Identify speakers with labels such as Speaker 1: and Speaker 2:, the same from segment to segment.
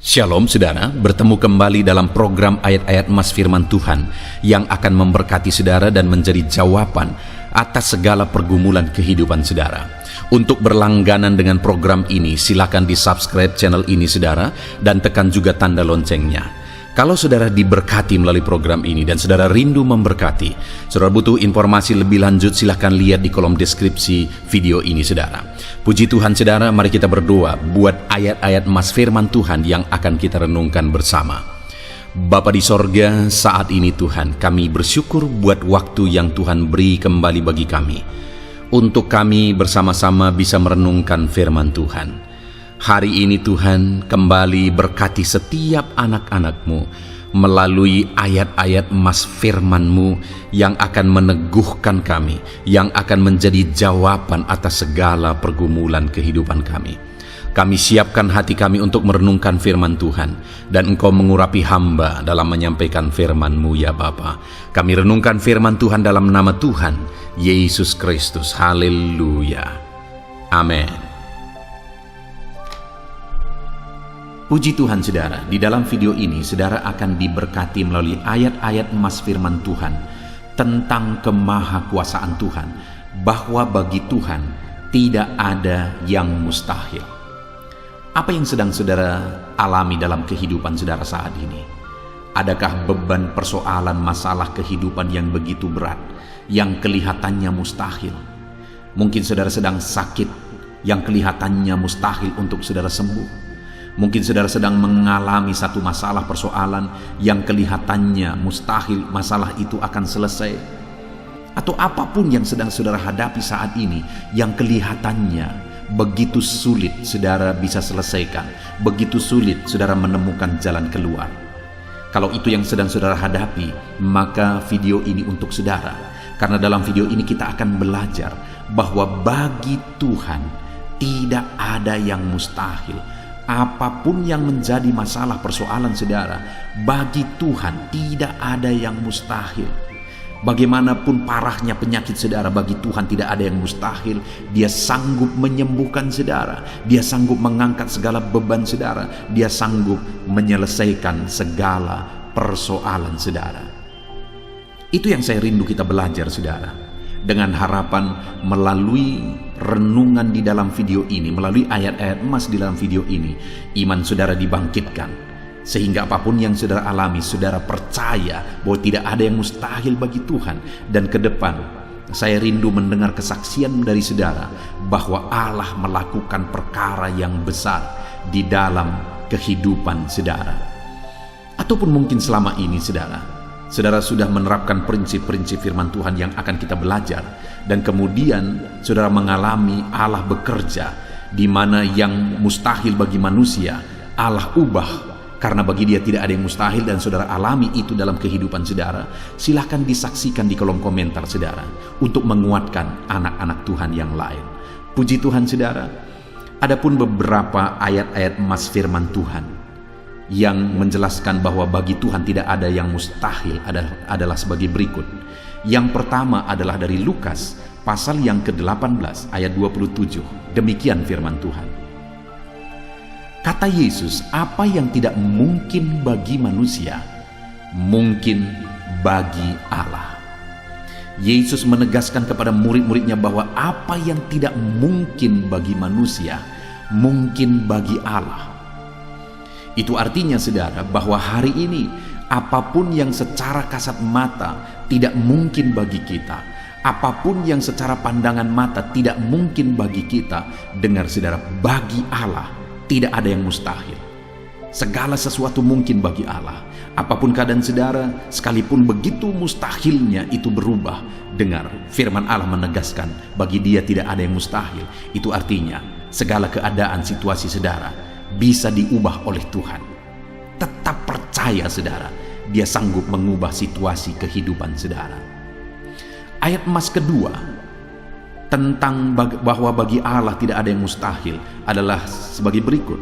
Speaker 1: Shalom saudara, bertemu kembali dalam program ayat-ayat emas firman Tuhan yang akan memberkati saudara dan menjadi jawaban atas segala pergumulan kehidupan saudara. Untuk berlangganan dengan program ini, silakan di-subscribe channel ini saudara dan tekan juga tanda loncengnya. Kalau saudara diberkati melalui program ini dan saudara rindu memberkati, saudara butuh informasi lebih lanjut, silahkan lihat di kolom deskripsi video ini saudara. Puji Tuhan saudara, mari kita berdoa buat ayat-ayat emas firman Tuhan yang akan kita renungkan bersama. Bapa di sorga, saat ini Tuhan, kami bersyukur buat waktu yang Tuhan beri kembali bagi kami, untuk kami bersama-sama bisa merenungkan firman Tuhan. Hari ini Tuhan, kembali berkati setiap anak-anak-Mu melalui ayat-ayat emas firman-Mu yang akan meneguhkan kami, yang akan menjadi jawaban atas segala pergumulan kehidupan kami. Kami siapkan hati kami untuk merenungkan firman Tuhan, dan Engkau mengurapi hamba dalam menyampaikan firman-Mu ya Bapa. Kami renungkan firman Tuhan dalam nama Tuhan Yesus Kristus. Haleluya. Amin. Puji Tuhan saudara, di dalam video ini saudara akan diberkati melalui ayat-ayat emas firman Tuhan tentang kemahakuasaan Tuhan, bahwa bagi Tuhan tidak ada yang mustahil. Apa yang sedang saudara alami dalam kehidupan saudara saat ini? Adakah beban persoalan masalah kehidupan yang begitu berat, yang kelihatannya mustahil? Mungkin saudara sedang sakit yang kelihatannya mustahil untuk saudara sembuh. Mungkin saudara sedang mengalami satu masalah persoalan yang kelihatannya mustahil masalah itu akan selesai. Atau apapun yang sedang saudara hadapi saat ini yang kelihatannya begitu sulit saudara bisa selesaikan, begitu sulit saudara menemukan jalan keluar. Kalau itu yang sedang saudara hadapi, maka video ini untuk saudara. Karena dalam video ini kita akan belajar bahwa bagi Tuhan tidak ada yang mustahil. Apapun yang menjadi masalah persoalan saudara, bagi Tuhan tidak ada yang mustahil. Bagaimanapun parahnya penyakit saudara, bagi Tuhan tidak ada yang mustahil. Dia sanggup menyembuhkan saudara, Dia sanggup mengangkat segala beban saudara, Dia sanggup menyelesaikan segala persoalan saudara. Itu yang saya rindu kita belajar saudara. Dengan harapan melalui renungan di dalam video ini, melalui ayat-ayat emas di dalam video ini, iman saudara dibangkitkan, sehingga apapun yang saudara alami, saudara percaya bahwa tidak ada yang mustahil bagi Tuhan. Dan ke depan saya rindu mendengar kesaksian dari saudara bahwa Allah melakukan perkara yang besar di dalam kehidupan saudara. Ataupun mungkin selama ini saudara sudah menerapkan prinsip-prinsip firman Tuhan yang akan kita belajar, dan kemudian saudara mengalami Allah bekerja di mana yang mustahil bagi manusia Allah ubah, karena bagi Dia tidak ada yang mustahil, dan saudara alami itu dalam kehidupan saudara. Silahkan disaksikan di kolom komentar saudara untuk menguatkan anak-anak Tuhan yang lain. Puji Tuhan saudara. Adapun beberapa ayat-ayat emas firman Tuhan yang menjelaskan bahwa bagi Tuhan tidak ada yang mustahil adalah sebagai berikut. Yang pertama adalah dari Lukas pasal yang ke-18 ayat 27. Demikian firman Tuhan. Kata Yesus, apa yang tidak mungkin bagi manusia, mungkin bagi Allah. Yesus menegaskan kepada murid-muridnya bahwa apa yang tidak mungkin bagi manusia, mungkin bagi Allah. Itu artinya saudara bahwa hari ini apapun yang secara kasat mata tidak mungkin bagi kita, apapun yang secara pandangan mata tidak mungkin bagi kita, dengar saudara, bagi Allah tidak ada yang mustahil. Segala sesuatu mungkin bagi Allah. Apapun keadaan saudara, sekalipun begitu mustahilnya itu berubah, dengar firman Allah menegaskan bagi Dia tidak ada yang mustahil. Itu artinya segala keadaan situasi saudara bisa diubah oleh Tuhan. Tetap percaya saudara, Dia sanggup mengubah situasi kehidupan saudara. Ayat emas kedua tentang bahwa bagi Allah tidak ada yang mustahil adalah sebagai berikut.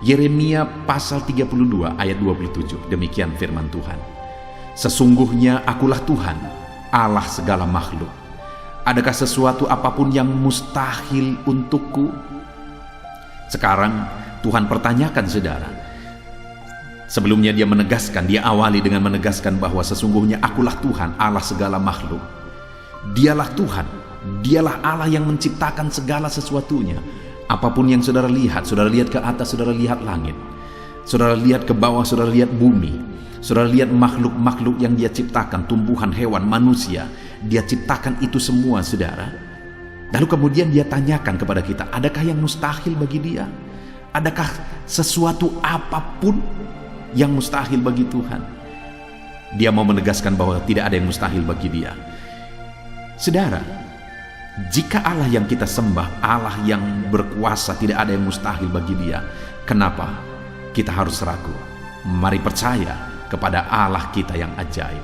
Speaker 1: Yeremia pasal 32 ayat 27. Demikian firman Tuhan. Sesungguhnya akulah Tuhan, Allah segala makhluk. Adakah sesuatu apapun yang mustahil untukku? Sekarang Tuhan pertanyakan saudara, Sebelumnya dia awali dengan menegaskan bahwa sesungguhnya akulah Tuhan, Allah segala makhluk. Dialah Tuhan, dialah Allah yang menciptakan segala sesuatunya. Apapun yang saudara lihat ke atas, saudara lihat langit. Saudara lihat ke bawah, saudara lihat bumi. Saudara lihat makhluk-makhluk yang dia ciptakan, tumbuhan, hewan, manusia. Dia ciptakan itu semua, saudara. Lalu kemudian dia tanyakan kepada kita, adakah yang mustahil bagi dia? Adakah sesuatu apapun yang mustahil bagi Tuhan? Dia mau menegaskan bahwa tidak ada yang mustahil bagi dia. Saudara, jika Allah yang kita sembah, Allah yang berkuasa, tidak ada yang mustahil bagi dia, kenapa kita harus ragu? Mari percaya kepada Allah kita yang ajaib.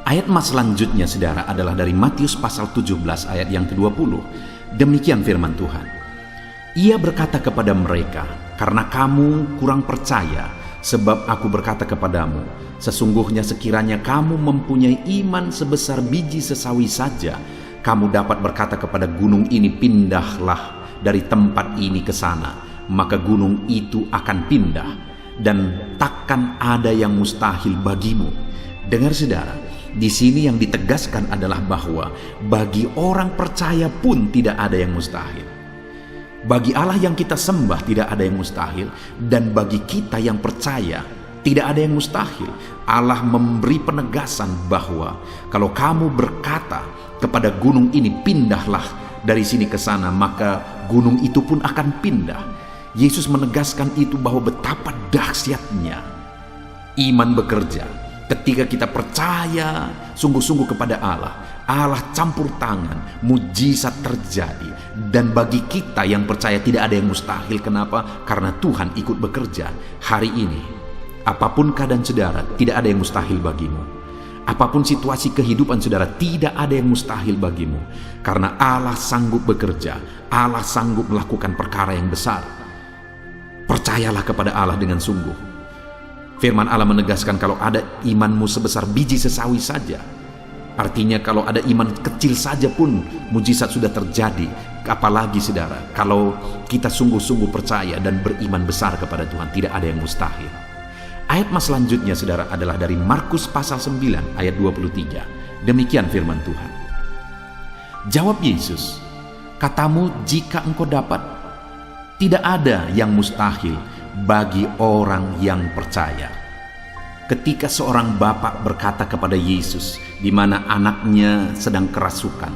Speaker 1: Ayat selanjutnya, saudara, adalah dari Matius pasal 17 ayat yang ke-20. Demikian firman Tuhan. Ia berkata kepada mereka, karena kamu kurang percaya, sebab aku berkata kepadamu, sesungguhnya sekiranya kamu mempunyai iman sebesar biji sesawi saja, kamu dapat berkata kepada gunung ini, pindahlah dari tempat ini ke sana, maka gunung itu akan pindah, dan takkan ada yang mustahil bagimu. Dengar saudara, di sini yang ditegaskan adalah bahwa bagi orang percaya pun tidak ada yang mustahil. Bagi Allah yang kita sembah tidak ada yang mustahil, dan bagi kita yang percaya tidak ada yang mustahil. Allah memberi penegasan bahwa kalau kamu berkata kepada gunung ini, pindahlah dari sini ke sana, maka gunung itu pun akan pindah. Yesus menegaskan itu bahwa betapa dahsyatnya iman bekerja. Ketika kita percaya sungguh-sungguh kepada Allah, Allah campur tangan, mujizat terjadi. Dan bagi kita yang percaya tidak ada yang mustahil. Kenapa? Karena Tuhan ikut bekerja. Hari ini, apapun keadaan saudara, tidak ada yang mustahil bagimu. Apapun situasi kehidupan saudara, tidak ada yang mustahil bagimu. Karena Allah sanggup bekerja, Allah sanggup melakukan perkara yang besar. Percayalah kepada Allah dengan sungguh. Firman Allah menegaskan kalau ada imanmu sebesar biji sesawi saja. Artinya kalau ada iman kecil saja pun mujizat sudah terjadi. Apalagi saudara, kalau kita sungguh-sungguh percaya dan beriman besar kepada Tuhan, tidak ada yang mustahil. Ayat selanjutnya saudara adalah dari Markus pasal 9 ayat 23. Demikian firman Tuhan. Jawab Yesus, katamu jika engkau dapat, tidak ada yang mustahil bagi orang yang percaya. Ketika seorang bapak berkata kepada Yesus, di mana anaknya sedang kerasukan,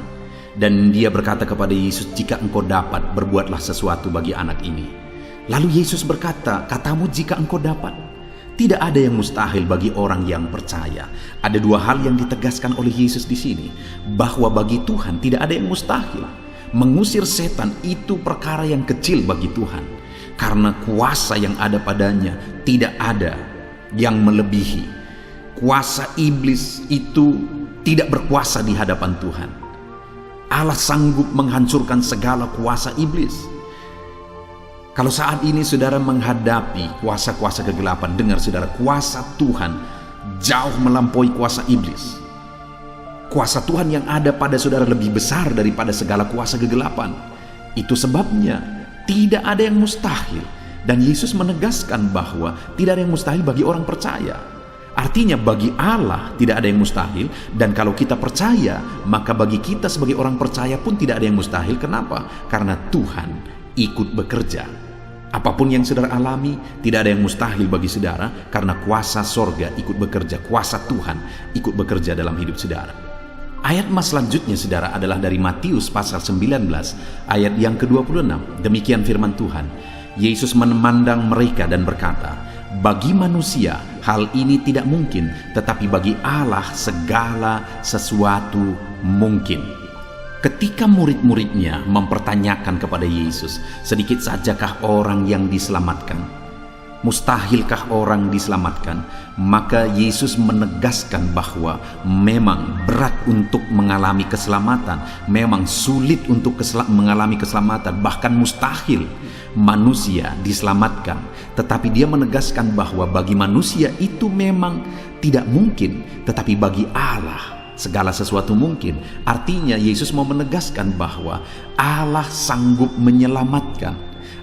Speaker 1: dan dia berkata kepada Yesus, jika engkau dapat, berbuatlah sesuatu bagi anak ini. Lalu Yesus berkata, katamu jika engkau dapat. Tidak ada yang mustahil bagi orang yang percaya. Ada dua hal yang ditegaskan oleh Yesus di sini, bahwa bagi Tuhan tidak ada yang mustahil. Mengusir setan itu perkara yang kecil bagi Tuhan. Karena kuasa yang ada padanya tidak ada yang melebihi. Kuasa iblis itu tidak berkuasa di hadapan Tuhan. Allah sanggup menghancurkan segala kuasa iblis. Kalau saat ini saudara menghadapi kuasa-kuasa kegelapan, dengar saudara, kuasa Tuhan jauh melampaui kuasa iblis. Kuasa Tuhan yang ada pada saudara lebih besar daripada segala kuasa kegelapan. Itu sebabnya tidak ada yang mustahil. Dan Yesus menegaskan bahwa tidak ada yang mustahil bagi orang percaya. Artinya bagi Allah tidak ada yang mustahil. Dan kalau kita percaya, maka bagi kita sebagai orang percaya pun tidak ada yang mustahil. Kenapa? Karena Tuhan ikut bekerja. Apapun yang saudara alami, tidak ada yang mustahil bagi saudara. Karena kuasa sorga ikut bekerja. Kuasa Tuhan ikut bekerja dalam hidup saudara. Ayat selanjutnya saudara adalah dari Matius pasal 19 ayat yang ke-26. Demikian firman Tuhan. Yesus memandang mereka dan berkata, bagi manusia hal ini tidak mungkin, tetapi bagi Allah segala sesuatu mungkin. Ketika murid-muridnya mempertanyakan kepada Yesus, sedikit sajakah orang yang diselamatkan? Mustahilkah orang diselamatkan? Maka Yesus menegaskan bahwa memang berat untuk mengalami keselamatan, memang sulit untuk mengalami keselamatan, bahkan mustahil manusia diselamatkan. Tetapi dia menegaskan bahwa bagi manusia itu memang tidak mungkin, tetapi bagi Allah segala sesuatu mungkin. Artinya Yesus mau menegaskan bahwa Allah sanggup menyelamatkan.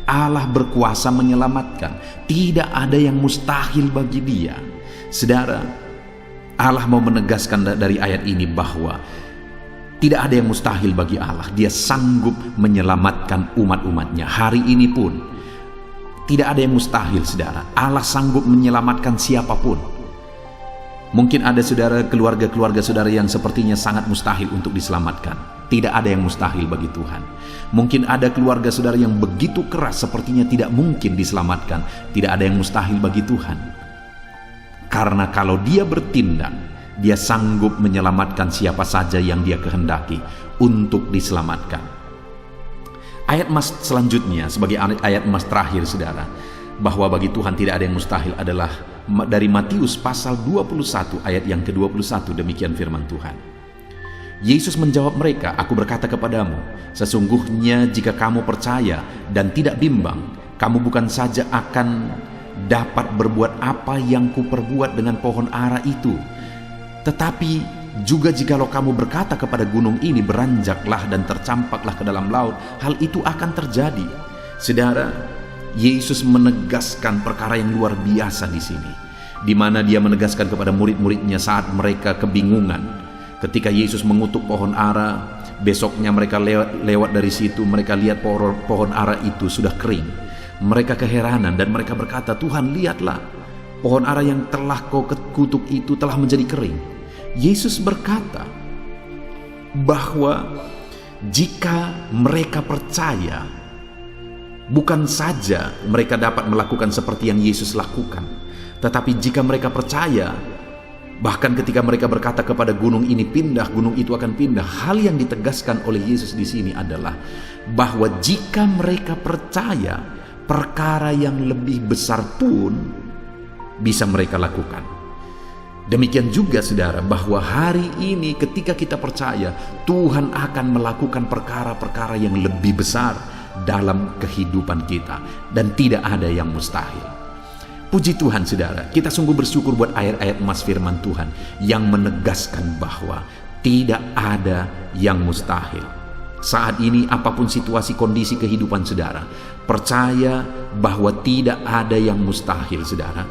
Speaker 1: Allah berkuasa menyelamatkan. Tidak ada yang mustahil bagi Dia. Saudara, Allah mau menegaskan dari ayat ini bahwa tidak ada yang mustahil bagi Allah. Dia sanggup menyelamatkan umat-umatnya. Hari ini pun tidak ada yang mustahil, saudara. Allah sanggup menyelamatkan siapapun. Mungkin ada saudara, keluarga-keluarga saudara yang sepertinya sangat mustahil untuk diselamatkan. Tidak ada yang mustahil bagi Tuhan. Mungkin ada keluarga saudara yang begitu keras sepertinya tidak mungkin diselamatkan. Tidak ada yang mustahil bagi Tuhan. Karena kalau Dia bertindak, Dia sanggup menyelamatkan siapa saja yang Dia kehendaki untuk diselamatkan. Ayat emas selanjutnya sebagai ayat emas terakhir, saudara, bahwa bagi Tuhan tidak ada yang mustahil adalah dari Matius pasal 21 ayat yang ke-21. Demikian firman Tuhan. Yesus menjawab mereka, "Aku berkata kepadamu, sesungguhnya jika kamu percaya dan tidak bimbang, kamu bukan saja akan dapat berbuat apa yang kuperbuat dengan pohon ara itu, tetapi juga jikalau kamu berkata kepada gunung ini, beranjaklah dan tercampaklah ke dalam laut, hal itu akan terjadi." Saudara, Yesus menegaskan perkara yang luar biasa di sini, di mana Dia menegaskan kepada murid-muridnya saat mereka kebingungan. Ketika Yesus mengutuk pohon ara, besoknya mereka lewat dari situ, mereka lihat pohon ara itu sudah kering. Mereka keheranan dan mereka berkata, "Tuhan, lihatlah, pohon ara yang telah kau kutuk itu telah menjadi kering." Yesus berkata bahwa jika mereka percaya, bukan saja mereka dapat melakukan seperti yang Yesus lakukan, tetapi jika mereka percaya, bahkan ketika mereka berkata kepada gunung ini pindah, gunung itu akan pindah. Hal yang ditegaskan oleh Yesus di sini adalah bahwa jika mereka percaya, perkara yang lebih besar pun bisa mereka lakukan. Demikian juga saudara, bahwa hari ini ketika kita percaya, Tuhan akan melakukan perkara-perkara yang lebih besar dalam kehidupan kita, dan tidak ada yang mustahil. Puji Tuhan saudara, kita sungguh bersyukur buat ayat-ayat emas firman Tuhan yang menegaskan bahwa tidak ada yang mustahil. Saat ini apapun situasi kondisi kehidupan saudara, percaya bahwa tidak ada yang mustahil saudara.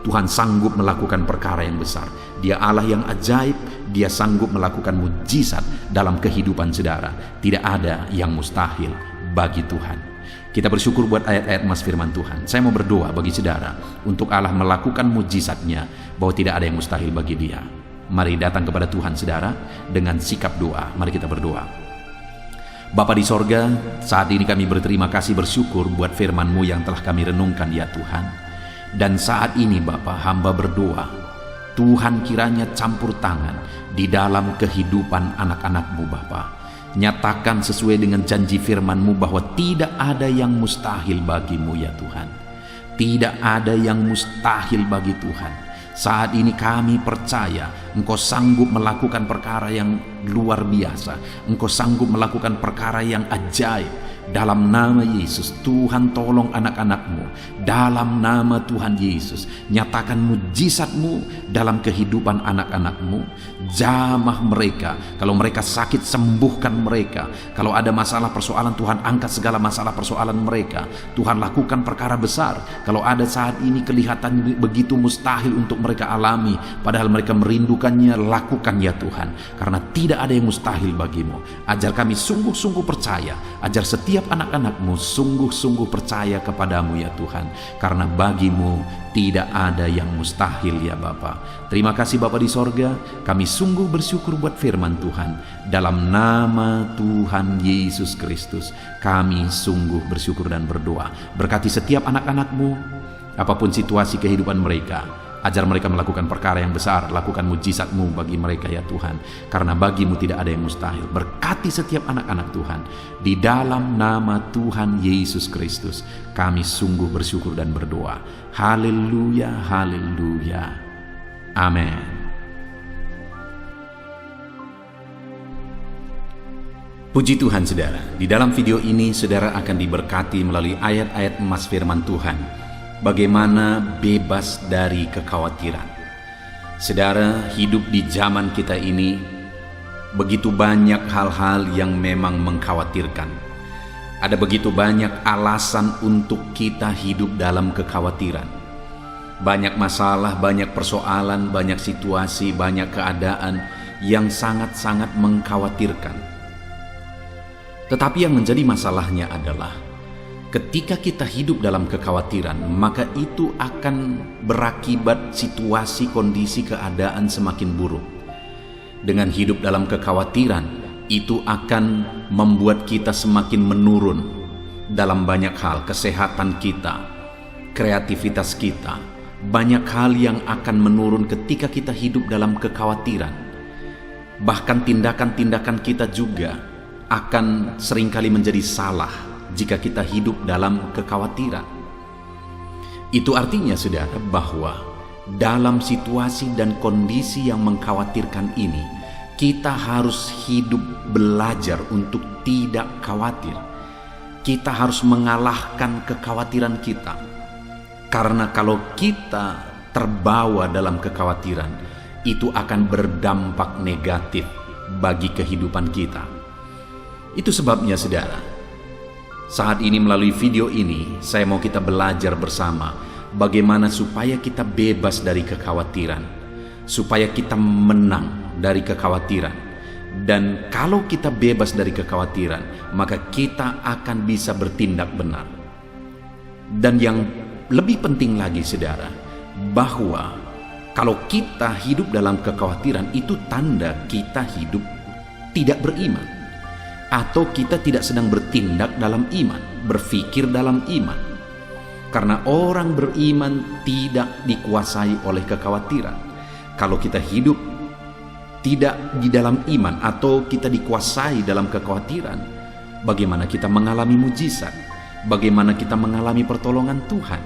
Speaker 1: Tuhan sanggup melakukan perkara yang besar. Dia Allah yang ajaib. Dia sanggup melakukan mujizat dalam kehidupan saudara. Tidak ada yang mustahil bagi Tuhan. Kita bersyukur buat ayat-ayat emas firman Tuhan. Saya mau berdoa bagi saudara untuk Allah melakukan mujizatnya, bahwa tidak ada yang mustahil bagi Dia. Mari datang kepada Tuhan saudara dengan sikap doa. Mari kita berdoa. Bapa di sorga, saat ini kami berterima kasih, bersyukur buat firman-Mu yang telah kami renungkan ya Tuhan. Dan saat ini Bapa, hamba berdoa, Tuhan kiranya campur tangan di dalam kehidupan anak-anak-Mu Bapa. Nyatakan sesuai dengan janji firman-Mu bahwa tidak ada yang mustahil bagi-Mu ya Tuhan. Tidak ada yang mustahil bagi Tuhan. Saat ini kami percaya Engkau sanggup melakukan perkara yang luar biasa. Engkau sanggup melakukan perkara yang ajaib. Dalam nama Yesus, Tuhan tolong anak-anak-Mu. Dalam nama Tuhan Yesus, nyatakan mujizat-Mu dalam kehidupan anak-anak-Mu. Jamah mereka. Kalau mereka sakit, sembuhkan mereka. Kalau ada masalah persoalan, Tuhan angkat segala masalah persoalan mereka. Tuhan lakukan perkara besar. Kalau ada saat ini kelihatan begitu mustahil untuk mereka alami, padahal mereka merindukannya, lakukan ya Tuhan. Karena tidak ada yang mustahil bagi-Mu. Ajar kami sungguh-sungguh percaya. Ajar setiap anak-anak-Mu sungguh-sungguh percaya kepadamu ya Tuhan. Karena bagi-Mu tidak ada yang mustahil ya Bapa. Terima kasih Bapa di sorga. Kami sungguh bersyukur buat firman Tuhan. Dalam nama Tuhan Yesus Kristus, kami sungguh bersyukur dan berdoa. Berkati setiap anak-anak-Mu, apapun situasi kehidupan mereka. Ajar mereka melakukan perkara yang besar. Lakukan mujizat-Mu bagi mereka ya Tuhan. Karena bagi-Mu tidak ada yang mustahil. Berkati setiap anak-anak Tuhan. Di dalam nama Tuhan Yesus Kristus, kami sungguh bersyukur dan berdoa. Haleluya, haleluya. Amin. Puji Tuhan saudara. Di dalam video ini saudara akan diberkati melalui ayat-ayat emas firman Tuhan. Bagaimana bebas dari kekhawatiran. Saudara, hidup di zaman kita ini begitu banyak hal-hal yang memang mengkhawatirkan. Ada begitu banyak alasan untuk kita hidup dalam kekhawatiran. Banyak masalah, banyak persoalan, banyak situasi, banyak keadaan yang sangat-sangat mengkhawatirkan. Tetapi yang menjadi masalahnya adalah ketika kita hidup dalam kekhawatiran, maka itu akan berakibat situasi, kondisi, keadaan semakin buruk. Dengan hidup dalam kekhawatiran, itu akan membuat kita semakin menurun dalam banyak hal, kesehatan kita, kreativitas kita. Banyak hal yang akan menurun ketika kita hidup dalam kekhawatiran. Bahkan tindakan-tindakan kita juga akan seringkali menjadi salah jika kita hidup dalam kekhawatiran. Itu artinya, saudara, bahwa dalam situasi dan kondisi yang mengkhawatirkan ini, kita harus hidup belajar untuk tidak khawatir. Kita harus mengalahkan kekhawatiran kita. Karena kalau kita terbawa dalam kekhawatiran, itu akan berdampak negatif bagi kehidupan kita. Itu sebabnya, saudara, saat ini melalui video ini, saya mau kita belajar bersama bagaimana supaya kita bebas dari kekhawatiran, supaya kita menang dari kekhawatiran. Dan kalau kita bebas dari kekhawatiran, maka kita akan bisa bertindak benar. Dan yang lebih penting lagi, saudara, bahwa kalau kita hidup dalam kekhawatiran, itu tanda kita hidup tidak beriman, atau kita tidak sedang bertindak dalam iman, berpikir dalam iman. Karena orang beriman tidak dikuasai oleh kekhawatiran. Kalau kita hidup tidak di dalam iman, atau kita dikuasai dalam kekhawatiran, bagaimana kita mengalami mujizat? Bagaimana kita mengalami pertolongan Tuhan?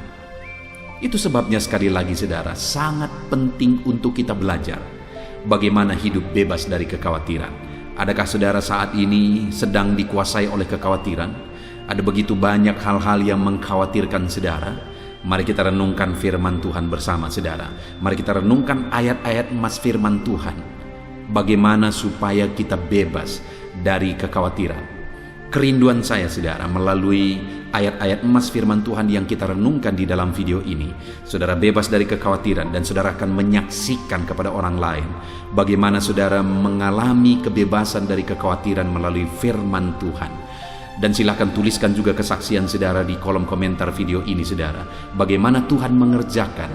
Speaker 1: Itu sebabnya sekali lagi, saudara, sangat penting untuk kita belajar bagaimana hidup bebas dari kekhawatiran. Adakah saudara saat ini sedang dikuasai oleh kekhawatiran? Ada begitu banyak hal-hal yang mengkhawatirkan saudara. Mari kita renungkan firman Tuhan bersama, saudara. Mari kita renungkan ayat-ayat emas firman Tuhan. Bagaimana supaya kita bebas dari kekhawatiran. Kerinduan saya, saudara, melalui ayat-ayat emas firman Tuhan yang kita renungkan di dalam video ini, saudara bebas dari kekhawatiran dan saudara akan menyaksikan kepada orang lain bagaimana saudara mengalami kebebasan dari kekhawatiran melalui firman Tuhan. Dan silakan tuliskan juga kesaksian saudara di kolom komentar video ini, saudara, bagaimana Tuhan mengerjakan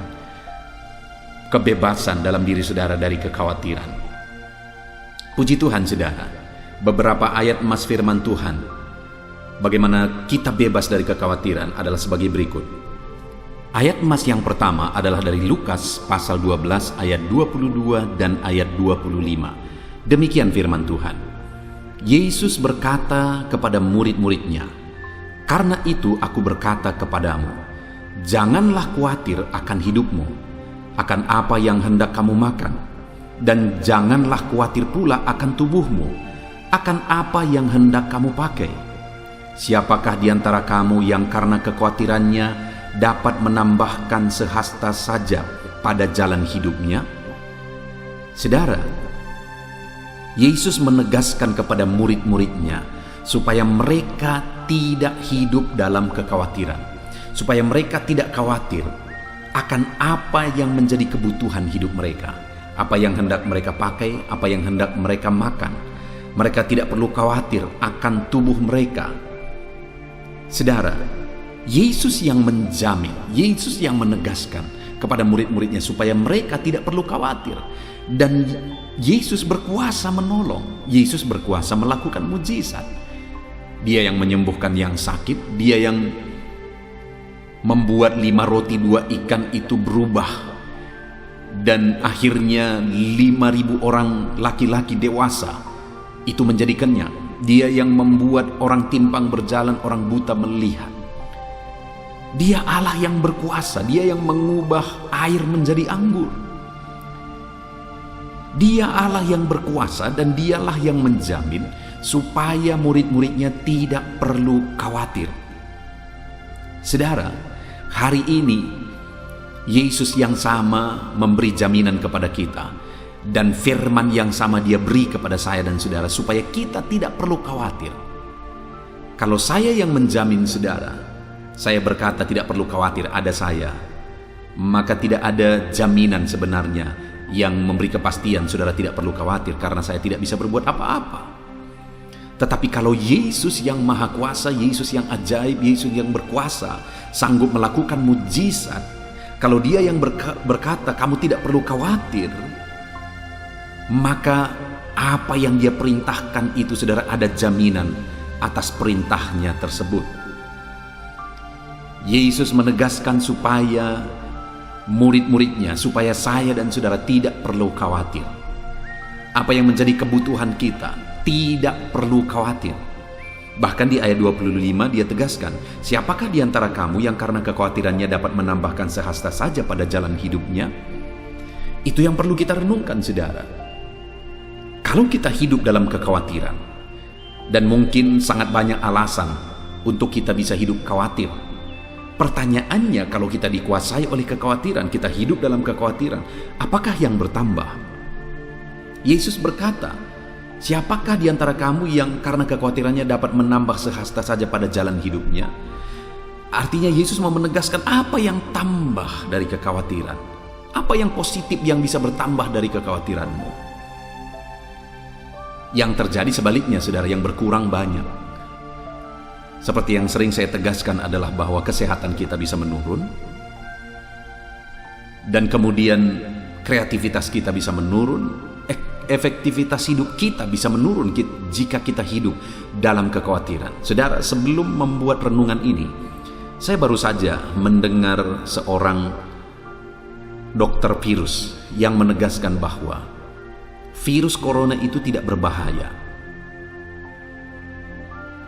Speaker 1: kebebasan dalam diri saudara dari kekhawatiran. Puji Tuhan, saudara. Beberapa ayat emas firman Tuhan bagaimana kita bebas dari kekhawatiran adalah sebagai berikut. Ayat emas yang pertama adalah dari Lukas pasal 12 ayat 22 dan ayat 25. Demikian firman Tuhan. Yesus berkata kepada murid-muridnya, "Karena itu aku berkata kepadamu, janganlah khawatir akan hidupmu, akan apa yang hendak kamu makan, dan janganlah khawatir pula akan tubuhmu, akan apa yang hendak kamu pakai. Siapakah di antara kamu yang karena kekhawatirannya dapat menambahkan sehasta saja pada jalan hidupnya?" Saudara, Yesus menegaskan kepada murid-muridnya supaya mereka tidak hidup dalam kekhawatiran, supaya mereka tidak khawatir akan apa yang menjadi kebutuhan hidup mereka, apa yang hendak mereka pakai, apa yang hendak mereka makan. Mereka tidak perlu khawatir akan tubuh mereka. Saudara, Yesus yang menjamin, Yesus yang menegaskan kepada murid-muridnya supaya mereka tidak perlu khawatir. Dan Yesus berkuasa menolong, Yesus berkuasa melakukan mujizat. Dia yang menyembuhkan yang sakit, dia yang membuat 5 roti 2 ikan itu berubah. Dan akhirnya 5.000 orang laki-laki dewasa itu menjadi kenyang. Dia yang membuat orang timpang berjalan, orang buta melihat. Dia Allah yang berkuasa, dia yang mengubah air menjadi anggur. Dia Allah yang berkuasa dan dialah yang menjamin supaya murid-muridnya tidak perlu khawatir. Saudara, hari ini Yesus yang sama memberi jaminan kepada kita, dan firman yang sama dia beri kepada saya dan saudara supaya kita tidak perlu khawatir. Kalau saya yang menjamin saudara, saya berkata tidak perlu khawatir, ada saya, maka tidak ada jaminan sebenarnya yang memberi kepastian saudara tidak perlu khawatir karena saya tidak bisa berbuat apa-apa. Tetapi kalau Yesus yang maha kuasa, Yesus yang ajaib, Yesus yang berkuasa, sanggup melakukan mujizat, kalau dia yang berkata kamu tidak perlu khawatir, maka apa yang dia perintahkan itu saudara ada jaminan atas perintahnya tersebut. Yesus menegaskan supaya murid-muridnya, supaya saya dan saudara tidak perlu khawatir. Apa yang menjadi kebutuhan kita, tidak perlu khawatir. Bahkan di ayat 25 dia tegaskan, siapakah di antara kamu yang karena kekhawatirannya dapat menambahkan sehasta saja pada jalan hidupnya? Itu yang perlu kita renungkan saudara. Kalau kita hidup dalam kekhawatiran, dan mungkin sangat banyak alasan untuk kita bisa hidup khawatir. Pertanyaannya, kalau kita dikuasai oleh kekhawatiran, kita hidup dalam kekhawatiran, apakah yang bertambah? Yesus berkata, siapakah di antara kamu yang karena kekhawatirannya dapat menambah sehasta saja pada jalan hidupnya? Artinya Yesus mau menegaskan apa yang tambah dari kekhawatiran. Apa yang positif yang bisa bertambah dari kekhawatiranmu? Yang terjadi sebaliknya saudara, yang berkurang banyak. Seperti yang sering saya tegaskan adalah bahwa kesehatan kita bisa menurun, dan kemudian kreativitas kita bisa menurun, efektivitas hidup kita bisa menurun jika kita hidup dalam kekhawatiran. Saudara, sebelum membuat renungan ini, saya baru saja mendengar seorang dokter virus yang menegaskan bahwa virus corona itu tidak berbahaya.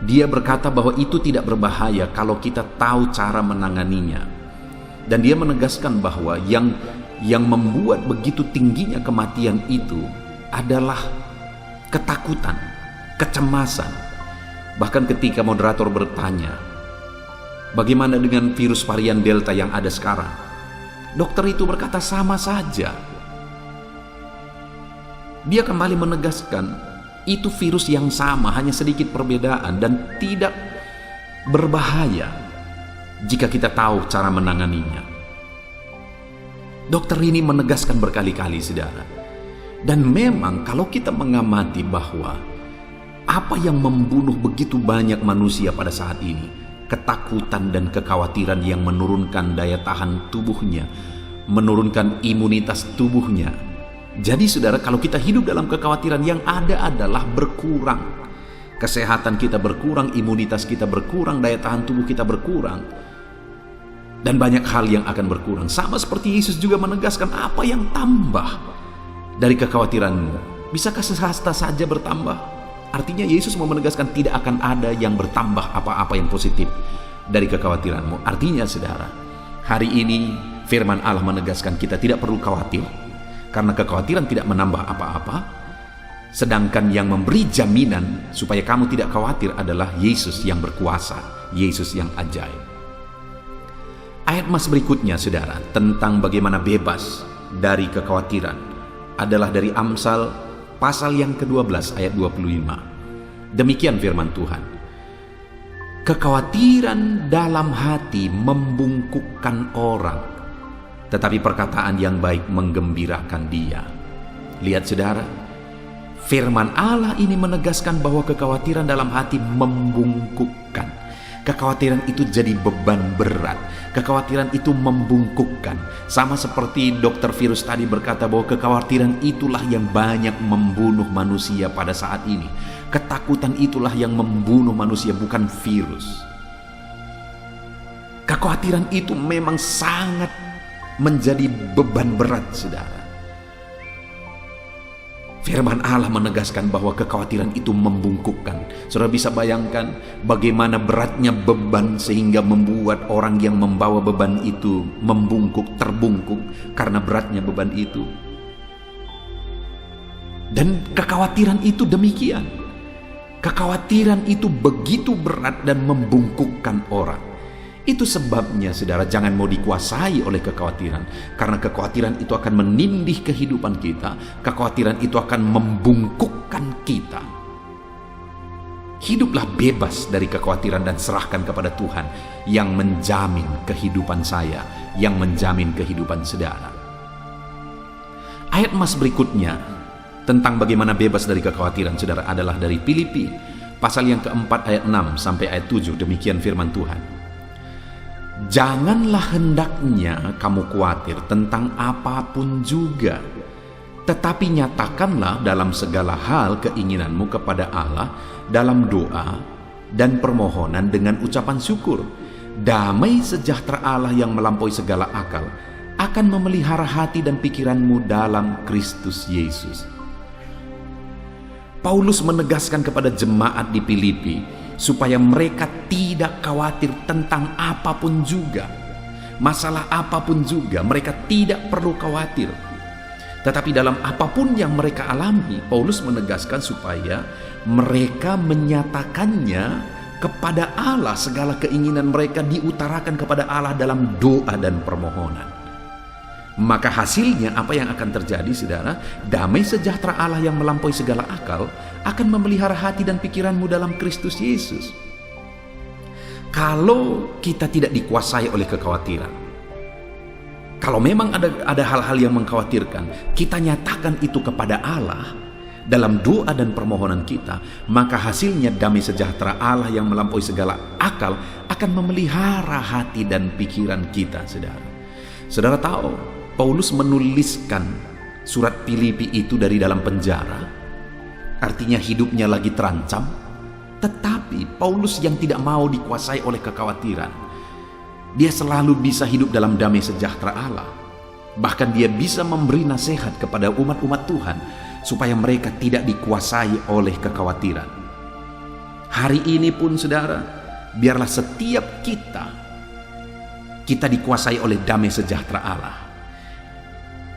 Speaker 1: Dia berkata bahwa itu tidak berbahaya kalau kita tahu cara menanganinya. Dan dia menegaskan bahwa yang membuat begitu tingginya kematian itu adalah ketakutan, kecemasan. Bahkan ketika moderator bertanya, bagaimana dengan virus varian Delta yang ada sekarang? Dokter itu berkata sama saja. Dia kembali menegaskan itu virus yang sama, hanya sedikit perbedaan dan tidak berbahaya jika kita tahu cara menanganinya. Dokter ini menegaskan berkali-kali saudara. Dan memang kalau kita mengamati bahwa apa yang membunuh begitu banyak manusia pada saat ini, ketakutan dan kekhawatiran yang menurunkan daya tahan tubuhnya, menurunkan imunitas tubuhnya. Jadi saudara, kalau kita hidup dalam kekhawatiran, yang ada adalah berkurang. Kesehatan kita berkurang, imunitas kita berkurang, daya tahan tubuh kita berkurang. Dan banyak hal yang akan berkurang. Sama seperti Yesus juga menegaskan apa yang tambah dari kekhawatiranmu. Bisakah sehasta saja bertambah? Artinya Yesus mau menegaskan tidak akan ada yang bertambah apa-apa yang positif dari kekhawatiranmu. Artinya saudara, hari ini firman Allah menegaskan kita tidak perlu khawatir, karena kekhawatiran tidak menambah apa-apa. Sedangkan yang memberi jaminan supaya kamu tidak khawatir adalah Yesus yang berkuasa, Yesus yang ajaib. Ayat mas berikutnya saudara, tentang bagaimana bebas dari kekhawatiran, adalah dari Amsal pasal yang ke-12 ayat 25. Demikian firman Tuhan. Kekhawatiran dalam hati membungkukkan orang, tetapi perkataan yang baik menggembirakan dia. Lihat saudara, firman Allah ini menegaskan bahwa kekhawatiran dalam hati membungkukkan. Kekhawatiran itu jadi beban berat. Kekhawatiran itu membungkukkan. Sama seperti dokter virus tadi berkata bahwa kekhawatiran itulah yang banyak membunuh manusia pada saat ini. Ketakutan itulah yang membunuh manusia, bukan virus. Kekhawatiran itu memang sangat menjadi beban berat saudara. Firman Allah menegaskan bahwa kekhawatiran itu membungkukkan. Saudara bisa bayangkan bagaimana beratnya beban sehingga membuat orang yang membawa beban itu membungkuk, terbungkuk karena beratnya beban itu. Dan kekhawatiran itu demikian. Kekhawatiran itu begitu berat dan membungkukkan orang. Itu sebabnya saudara jangan mau dikuasai oleh kekhawatiran, karena kekhawatiran itu akan menindih kehidupan kita. Kekhawatiran itu akan membungkukkan kita. Hiduplah bebas dari kekhawatiran dan serahkan kepada Tuhan yang menjamin kehidupan saya, yang menjamin kehidupan saudara. Ayat emas berikutnya tentang bagaimana bebas dari kekhawatiran saudara adalah dari Filipi pasal yang keempat ayat 6 sampai ayat 7. Demikian firman Tuhan. Janganlah hendaknya kamu khawatir tentang apapun juga, tetapi nyatakanlah dalam segala hal keinginanmu kepada Allah dalam doa dan permohonan dengan ucapan syukur. Damai sejahtera Allah yang melampaui segala akal akan memelihara hati dan pikiranmu dalam Kristus Yesus. Paulus menegaskan kepada jemaat di Filipi supaya mereka tidak khawatir tentang apapun juga. Masalah apapun juga mereka tidak perlu khawatir. Tetapi dalam apapun yang mereka alami, Paulus menegaskan supaya mereka menyatakannya kepada Allah. Segala keinginan mereka diutarakan kepada Allah dalam doa dan permohonan. Maka hasilnya apa yang akan terjadi, saudara? Damai sejahtera Allah yang melampaui segala akal akan memelihara hati dan pikiranmu dalam Kristus Yesus. Kalau kita tidak dikuasai oleh kekhawatiran, kalau memang ada hal-hal yang mengkhawatirkan, kita nyatakan itu kepada Allah dalam doa dan permohonan kita, maka hasilnya damai sejahtera Allah yang melampaui segala akal akan memelihara hati dan pikiran kita, saudara. Saudara tahu, Paulus menuliskan surat Filipi itu dari dalam penjara, artinya hidupnya lagi terancam, tetapi Paulus yang tidak mau dikuasai oleh kekhawatiran, dia selalu bisa hidup dalam damai sejahtera Allah. Bahkan dia bisa memberi nasihat kepada umat-umat Tuhan supaya mereka tidak dikuasai oleh kekhawatiran. Hari ini pun, saudara, biarlah setiap kita dikuasai oleh damai sejahtera Allah.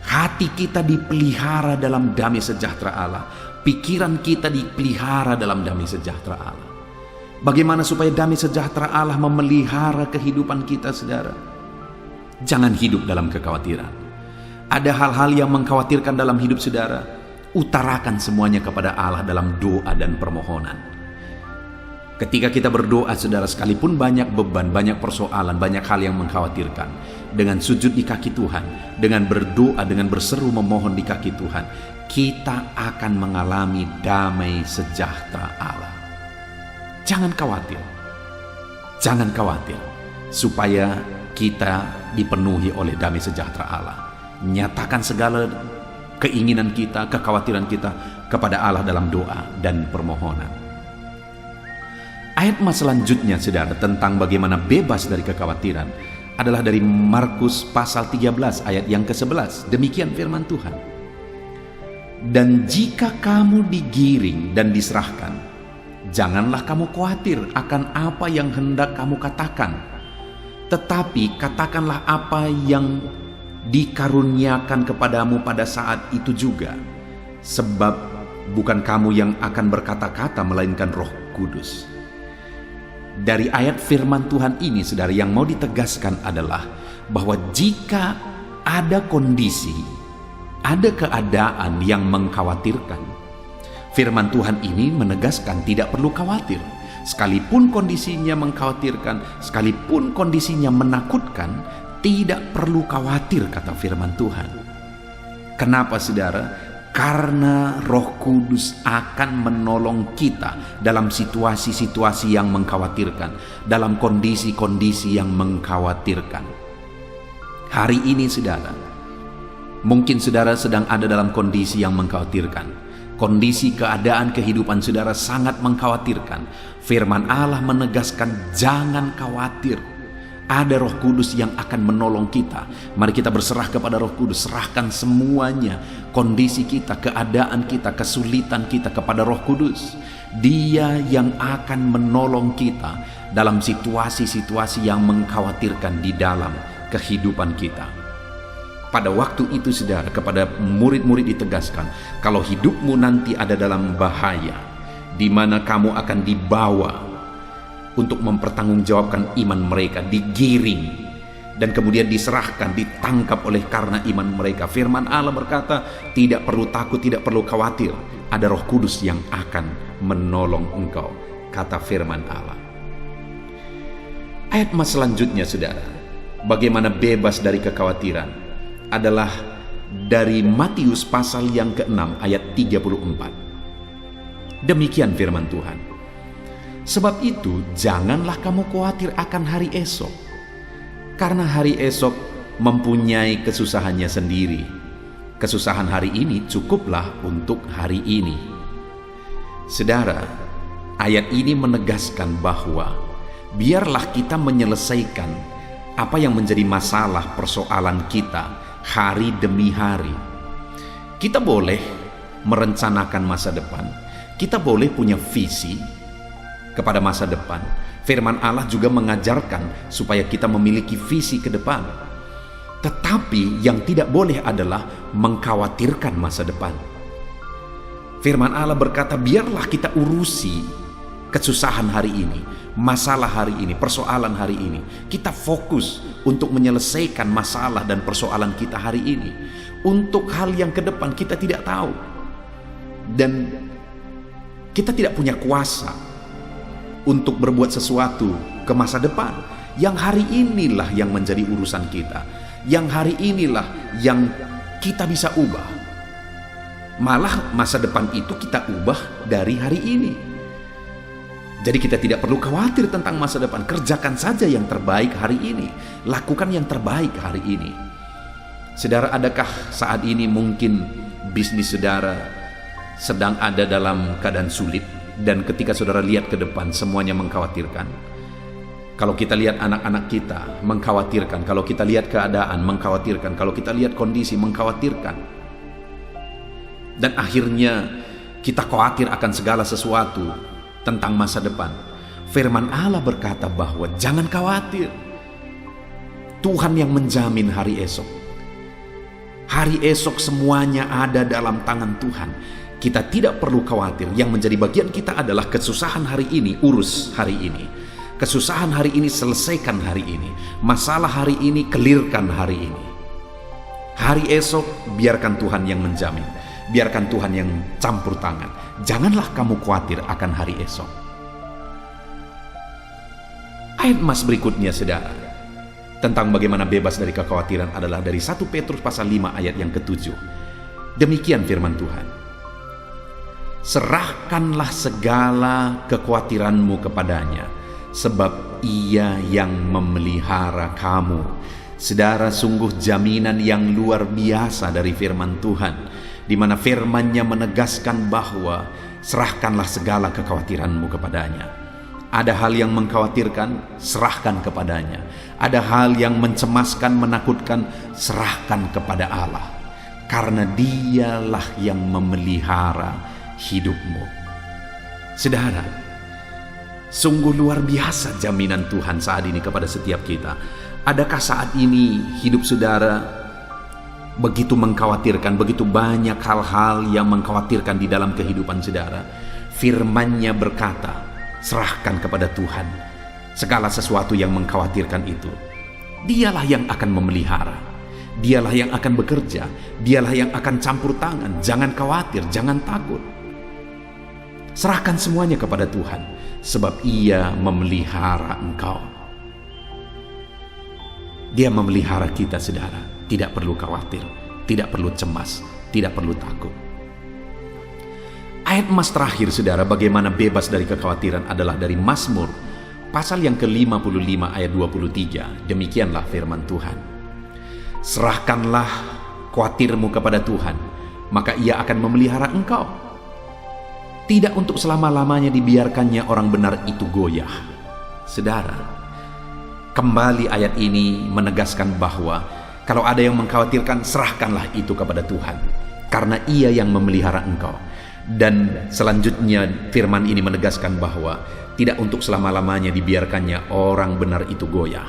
Speaker 1: Hati kita dipelihara dalam damai sejahtera Allah. Pikiran kita dipelihara dalam damai sejahtera Allah. Bagaimana supaya damai sejahtera Allah memelihara kehidupan kita, saudara? Jangan hidup dalam kekhawatiran. Ada hal-hal yang mengkhawatirkan dalam hidup saudara, utarakan semuanya kepada Allah dalam doa dan permohonan. Ketika kita berdoa, saudara, sekalipun banyak beban, banyak persoalan, banyak hal yang mengkhawatirkan, dengan sujud di kaki Tuhan, dengan berdoa, dengan berseru memohon di kaki Tuhan, kita akan mengalami damai sejahtera Allah. Jangan khawatir, supaya kita dipenuhi oleh damai sejahtera Allah. Nyatakan segala keinginan kita, kekhawatiran kita kepada Allah dalam doa dan permohonan. Ayat emas selanjutnya, saudara, tentang bagaimana bebas dari kekhawatiran adalah dari Markus pasal 13 ayat yang ke-11. Demikian firman Tuhan. Dan jika kamu digiring dan diserahkan, janganlah kamu khawatir akan apa yang hendak kamu katakan, tetapi katakanlah apa yang dikaruniakan kepadamu pada saat itu juga, sebab bukan kamu yang akan berkata-kata, melainkan Roh Kudus. Dari ayat firman Tuhan ini, saudara, yang mau ditegaskan adalah bahwa jika ada kondisi, ada keadaan yang mengkhawatirkan, firman Tuhan ini menegaskan tidak perlu khawatir. Sekalipun kondisinya mengkhawatirkan, sekalipun kondisinya menakutkan, tidak perlu khawatir, kata firman Tuhan. Kenapa, saudara? Karena Roh Kudus akan menolong kita dalam situasi-situasi yang mengkhawatirkan, dalam kondisi-kondisi yang mengkhawatirkan. Hari ini, saudara, mungkin saudara sedang ada dalam kondisi yang mengkhawatirkan. Kondisi keadaan kehidupan saudara sangat mengkhawatirkan. Firman Allah menegaskan jangan khawatir. Ada Roh Kudus yang akan menolong kita. Mari kita berserah kepada Roh Kudus. Serahkan semuanya, kondisi kita, keadaan kita, kesulitan kita kepada Roh Kudus. Dia yang akan menolong kita dalam situasi-situasi yang mengkhawatirkan di dalam kehidupan kita. Pada waktu itu, saudara, kepada murid-murid ditegaskan, kalau hidupmu nanti ada dalam bahaya, di mana kamu akan dibawa untuk mempertanggungjawabkan iman mereka, digiring dan kemudian diserahkan, ditangkap oleh karena iman mereka. Firman Allah berkata, tidak perlu takut, tidak perlu khawatir. Ada Roh Kudus yang akan menolong engkau. kata firman Allah. Ayat mas selanjutnya, saudara, bagaimana bebas dari kekhawatiran adalah dari Matius pasal yang ke-6 ayat 34. Demikian firman Tuhan. Sebab itu janganlah kamu khawatir akan hari esok, karena hari esok mempunyai kesusahannya sendiri. Kesusahan hari ini cukuplah untuk hari ini. Saudara, ayat ini menegaskan bahwa biarlah kita menyelesaikan apa yang menjadi masalah persoalan kita hari demi hari. Kita boleh merencanakan masa depan, kita boleh punya visi kepada masa depan. Firman Allah juga mengajarkan supaya kita memiliki visi ke depan. Tetapi yang tidak boleh adalah mengkhawatirkan masa depan. Firman Allah berkata, biarlah kita urusi kesusahan hari ini, masalah hari ini, persoalan hari ini. Kita fokus untuk menyelesaikan masalah dan persoalan kita hari ini. Untuk hal yang ke depan kita tidak tahu, dan kita tidak punya kuasa untuk berbuat sesuatu ke masa depan. Yang hari inilah yang menjadi urusan kita, yang hari inilah yang kita bisa ubah. Malah masa depan itu kita ubah dari hari ini. Jadi kita tidak perlu khawatir tentang masa depan. Kerjakan saja yang terbaik hari ini, lakukan yang terbaik hari ini. Saudara, adakah saat ini mungkin bisnis saudara sedang ada dalam keadaan sulit, dan ketika saudara lihat ke depan semuanya mengkhawatirkan? Kalau kita lihat anak-anak kita mengkhawatirkan, kalau kita lihat keadaan mengkhawatirkan, kalau kita lihat kondisi mengkhawatirkan, dan akhirnya kita khawatir akan segala sesuatu tentang masa depan. Firman Allah berkata bahwa jangan khawatir. Tuhan yang menjamin hari esok. Hari esok semuanya ada dalam tangan Tuhan. Kita tidak perlu khawatir. Yang menjadi bagian kita adalah kesusahan hari ini, urus hari ini. Kesusahan hari ini, selesaikan hari ini. Masalah hari ini, kelirkan hari ini. Hari esok, biarkan Tuhan yang menjamin. Biarkan Tuhan yang campur tangan. Janganlah kamu khawatir akan hari esok. Ayat mas berikutnya, saudara, tentang bagaimana bebas dari kekhawatiran adalah dari 1 Petrus pasal 5 ayat yang ke-7. Demikian firman Tuhan. Serahkanlah segala kekhawatiranmu kepadanya, sebab Ia yang memelihara kamu. Saudara, sungguh jaminan yang luar biasa dari firman Tuhan, di mana firman-Nya menegaskan bahwa serahkanlah segala kekhawatiranmu kepadanya. Ada hal yang mengkhawatirkan, serahkan kepadanya. Ada hal yang mencemaskan, menakutkan, serahkan kepada Allah, karena Dialah yang memelihara hidupmu. Saudara, sungguh luar biasa jaminan Tuhan saat ini kepada setiap kita. Adakah saat ini hidup saudara begitu mengkhawatirkan, begitu banyak hal-hal yang mengkhawatirkan di dalam kehidupan saudara? Firman-Nya berkata, serahkan kepada Tuhan segala sesuatu yang mengkhawatirkan itu. Dialah yang akan memelihara, Dialah yang akan bekerja, Dialah yang akan campur tangan. Jangan khawatir, jangan takut. Serahkan semuanya kepada Tuhan, sebab Ia memelihara engkau. Dia memelihara kita, saudara. Tidak perlu khawatir, tidak perlu cemas, tidak perlu takut. Ayat emas terakhir, saudara, bagaimana bebas dari kekhawatiran adalah dari Mazmur pasal yang ke-55 ayat 23. Demikianlah firman Tuhan. Serahkanlah khawatirmu kepada Tuhan, maka Ia akan memelihara engkau. Tidak untuk selama-lamanya dibiarkannya orang benar itu goyah. Saudara, kembali ayat ini menegaskan bahwa kalau ada yang mengkhawatirkan, serahkanlah itu kepada Tuhan, karena Ia yang memelihara engkau. Dan selanjutnya firman ini menegaskan bahwa tidak untuk selama-lamanya dibiarkannya orang benar itu goyah.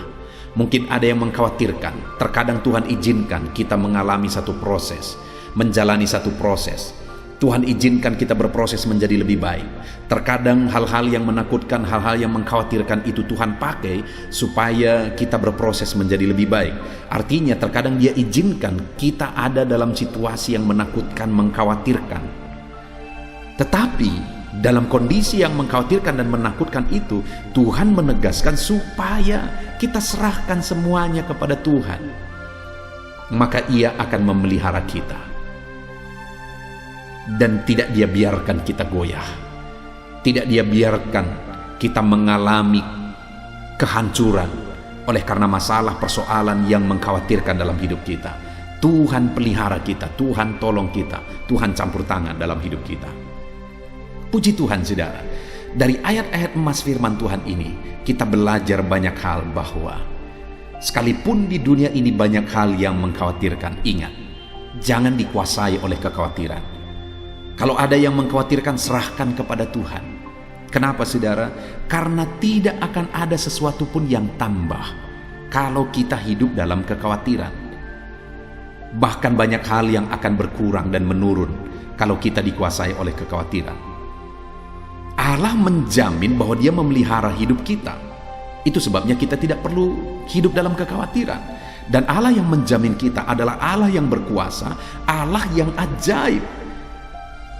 Speaker 1: Mungkin ada yang mengkhawatirkan, terkadang Tuhan izinkan kita mengalami satu proses, menjalani satu proses. Tuhan izinkan kita berproses menjadi lebih baik. Terkadang hal-hal yang menakutkan, hal-hal yang mengkhawatirkan itu Tuhan pakai supaya kita berproses menjadi lebih baik. Artinya terkadang Dia izinkan kita ada dalam situasi yang menakutkan, mengkhawatirkan. Tetapi dalam kondisi yang mengkhawatirkan dan menakutkan itu, Tuhan menegaskan supaya kita serahkan semuanya kepada Tuhan. Maka Ia akan memelihara kita. Dan tidak Dia biarkan kita goyah. Tidak Dia biarkan kita mengalami kehancuran oleh karena masalah persoalan yang mengkhawatirkan dalam hidup kita. Tuhan pelihara kita, Tuhan tolong kita, Tuhan campur tangan dalam hidup kita. Puji Tuhan saudara, dari ayat-ayat emas firman Tuhan ini kita belajar banyak hal bahwa sekalipun di dunia ini banyak hal yang mengkhawatirkan, ingat, jangan dikuasai oleh kekhawatiran. Kalau ada yang mengkhawatirkan, serahkan kepada Tuhan. Kenapa saudara? Karena tidak akan ada sesuatu pun yang tambah kalau kita hidup dalam kekhawatiran. Bahkan banyak hal yang akan berkurang dan menurun kalau kita dikuasai oleh kekhawatiran. Allah menjamin bahwa Dia memelihara hidup kita. Itu sebabnya kita tidak perlu hidup dalam kekhawatiran. Dan Allah yang menjamin kita adalah Allah yang berkuasa, Allah yang ajaib.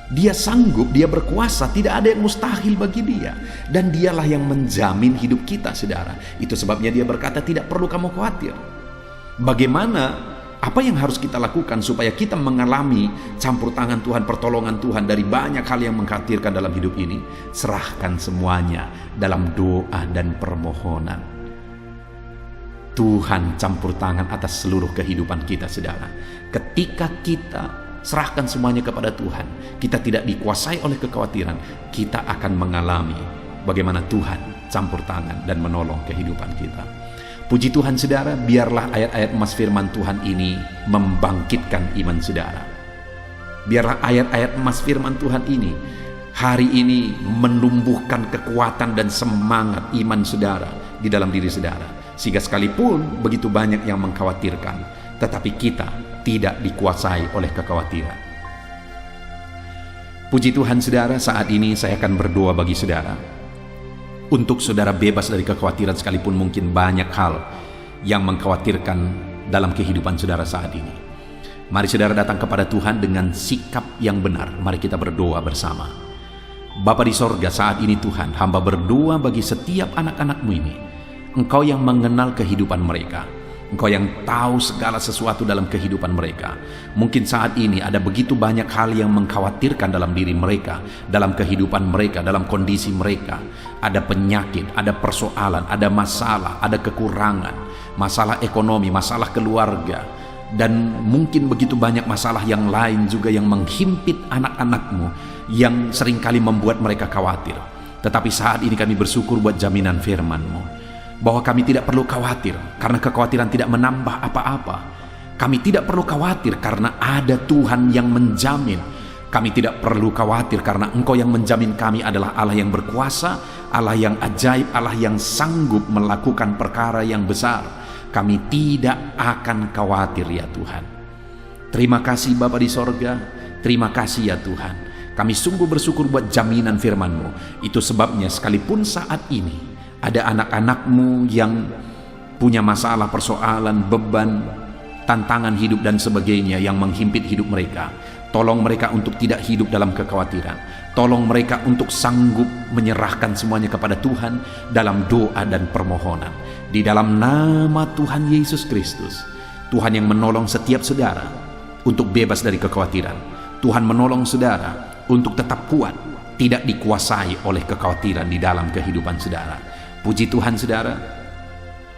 Speaker 1: Dia sanggup, Dia berkuasa, tidak ada yang mustahil bagi Dia. Dan Dialah yang menjamin hidup kita, saudara. Itu sebabnya Dia berkata, tidak perlu kamu khawatir. Bagaimana, apa yang harus kita lakukan supaya kita mengalami campur tangan Tuhan, pertolongan Tuhan dari banyak hal yang mengkhawatirkan dalam hidup ini? Serahkan semuanya dalam doa dan permohonan. Tuhan campur tangan atas seluruh kehidupan kita, saudara. Ketika kita serahkan semuanya kepada Tuhan, kita tidak dikuasai oleh kekhawatiran, kita akan mengalami bagaimana Tuhan campur tangan dan menolong kehidupan kita. Puji Tuhan saudara, biarlah ayat-ayat emas firman Tuhan ini membangkitkan iman saudara. Biarlah ayat-ayat emas firman Tuhan ini hari ini menumbuhkan kekuatan dan semangat iman saudara di dalam diri saudara. Sehingga sekalipun begitu banyak yang mengkhawatirkan, tetapi kita tidak dikuasai oleh kekhawatiran. Puji Tuhan saudara, saat ini saya akan berdoa bagi saudara untuk saudara bebas dari kekhawatiran sekalipun mungkin banyak hal yang mengkhawatirkan dalam kehidupan saudara saat ini. Mari saudara datang kepada Tuhan dengan sikap yang benar. Mari kita berdoa bersama. Bapa di sorga, saat ini Tuhan, hamba berdoa bagi setiap anak-anak-Mu ini. Engkau yang mengenal kehidupan mereka. Engkau yang tahu segala sesuatu dalam kehidupan mereka. Mungkin saat ini ada begitu banyak hal yang mengkhawatirkan dalam diri mereka, dalam kehidupan mereka, dalam kondisi mereka. Ada penyakit, ada persoalan, ada masalah, ada kekurangan, masalah ekonomi, masalah keluarga, dan mungkin begitu banyak masalah yang lain juga yang menghimpit anak-anak-Mu, yang seringkali membuat mereka khawatir. Tetapi saat ini kami bersyukur buat jaminan firman-Mu, bahwa kami tidak perlu khawatir karena kekhawatiran tidak menambah apa-apa. Kami tidak perlu khawatir karena ada Tuhan yang menjamin. Kami tidak perlu khawatir karena Engkau yang menjamin kami adalah Allah yang berkuasa, Allah yang ajaib, Allah yang sanggup melakukan perkara yang besar. Kami tidak akan khawatir ya Tuhan. Terima kasih Bapa di sorga, terima kasih ya Tuhan. Kami sungguh bersyukur buat jaminan firman-Mu. Itu sebabnya sekalipun saat ini ada anak-anak-Mu yang punya masalah, persoalan, beban, tantangan hidup dan sebagainya yang menghimpit hidup mereka, tolong mereka untuk tidak hidup dalam kekhawatiran. Tolong mereka untuk sanggup menyerahkan semuanya kepada Tuhan dalam doa dan permohonan. Di dalam nama Tuhan Yesus Kristus, Tuhan yang menolong setiap saudara untuk bebas dari kekhawatiran. Tuhan menolong saudara untuk tetap kuat, tidak dikuasai oleh kekhawatiran di dalam kehidupan saudara. Puji Tuhan saudara,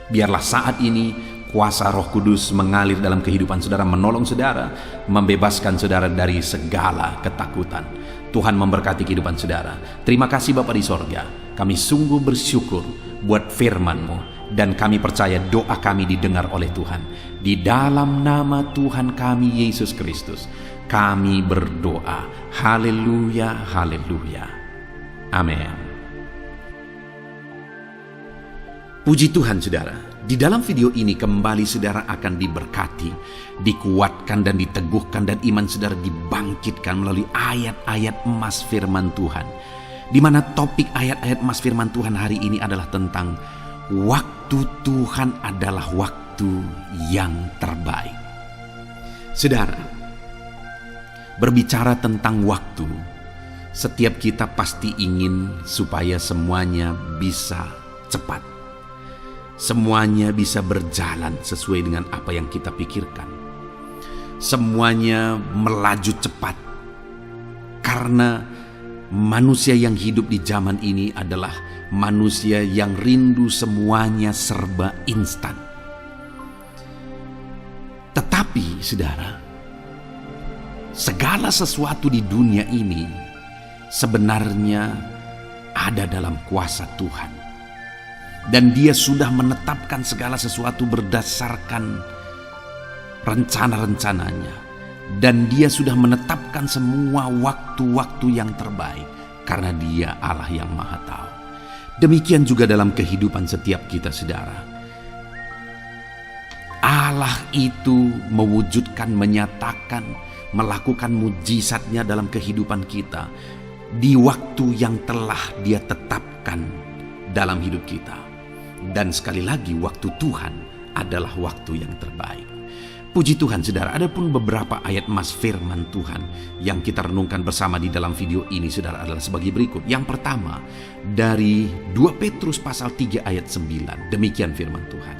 Speaker 1: biarlah saat ini kuasa Roh Kudus mengalir dalam kehidupan saudara, menolong saudara, membebaskan saudara dari segala ketakutan. Tuhan memberkati kehidupan saudara. Terima kasih Bapa di sorga, kami sungguh bersyukur buat firman-Mu, dan kami percaya doa kami didengar oleh Tuhan. Di dalam nama Tuhan kami Yesus Kristus kami berdoa. Haleluya, haleluya. Amin. Puji Tuhan saudara, di dalam video ini kembali saudara akan diberkati, dikuatkan dan diteguhkan, dan iman saudara dibangkitkan melalui ayat-ayat emas firman Tuhan. Di mana topik ayat-ayat emas firman Tuhan hari ini adalah tentang waktu Tuhan adalah waktu yang terbaik. Saudara, berbicara tentang waktu, Setiap kita pasti ingin supaya semuanya bisa cepat. Semuanya bisa berjalan sesuai dengan apa yang kita pikirkan. Semuanya melaju cepat. Karena manusia yang hidup di zaman ini adalah manusia yang rindu semuanya serba instan. Tetapi, saudara, segala sesuatu di dunia ini sebenarnya ada dalam kuasa Tuhan. Dan Dia sudah menetapkan segala sesuatu berdasarkan rencana-rencananya. Dan Dia sudah menetapkan semua waktu-waktu yang terbaik. Karena Dia Allah yang Maha Tahu. Demikian juga dalam kehidupan setiap kita, saudara. Allah itu mewujudkan, menyatakan, melakukan mujizatnya dalam kehidupan kita di waktu yang telah Dia tetapkan dalam hidup kita. Dan sekali lagi, waktu Tuhan adalah waktu yang terbaik. Puji Tuhan, saudara, ada pun beberapa ayat emas firman Tuhan yang kita renungkan bersama di dalam video ini, saudara, adalah sebagai berikut. Yang pertama, dari 2 Petrus pasal 3 ayat 9. Demikian firman Tuhan.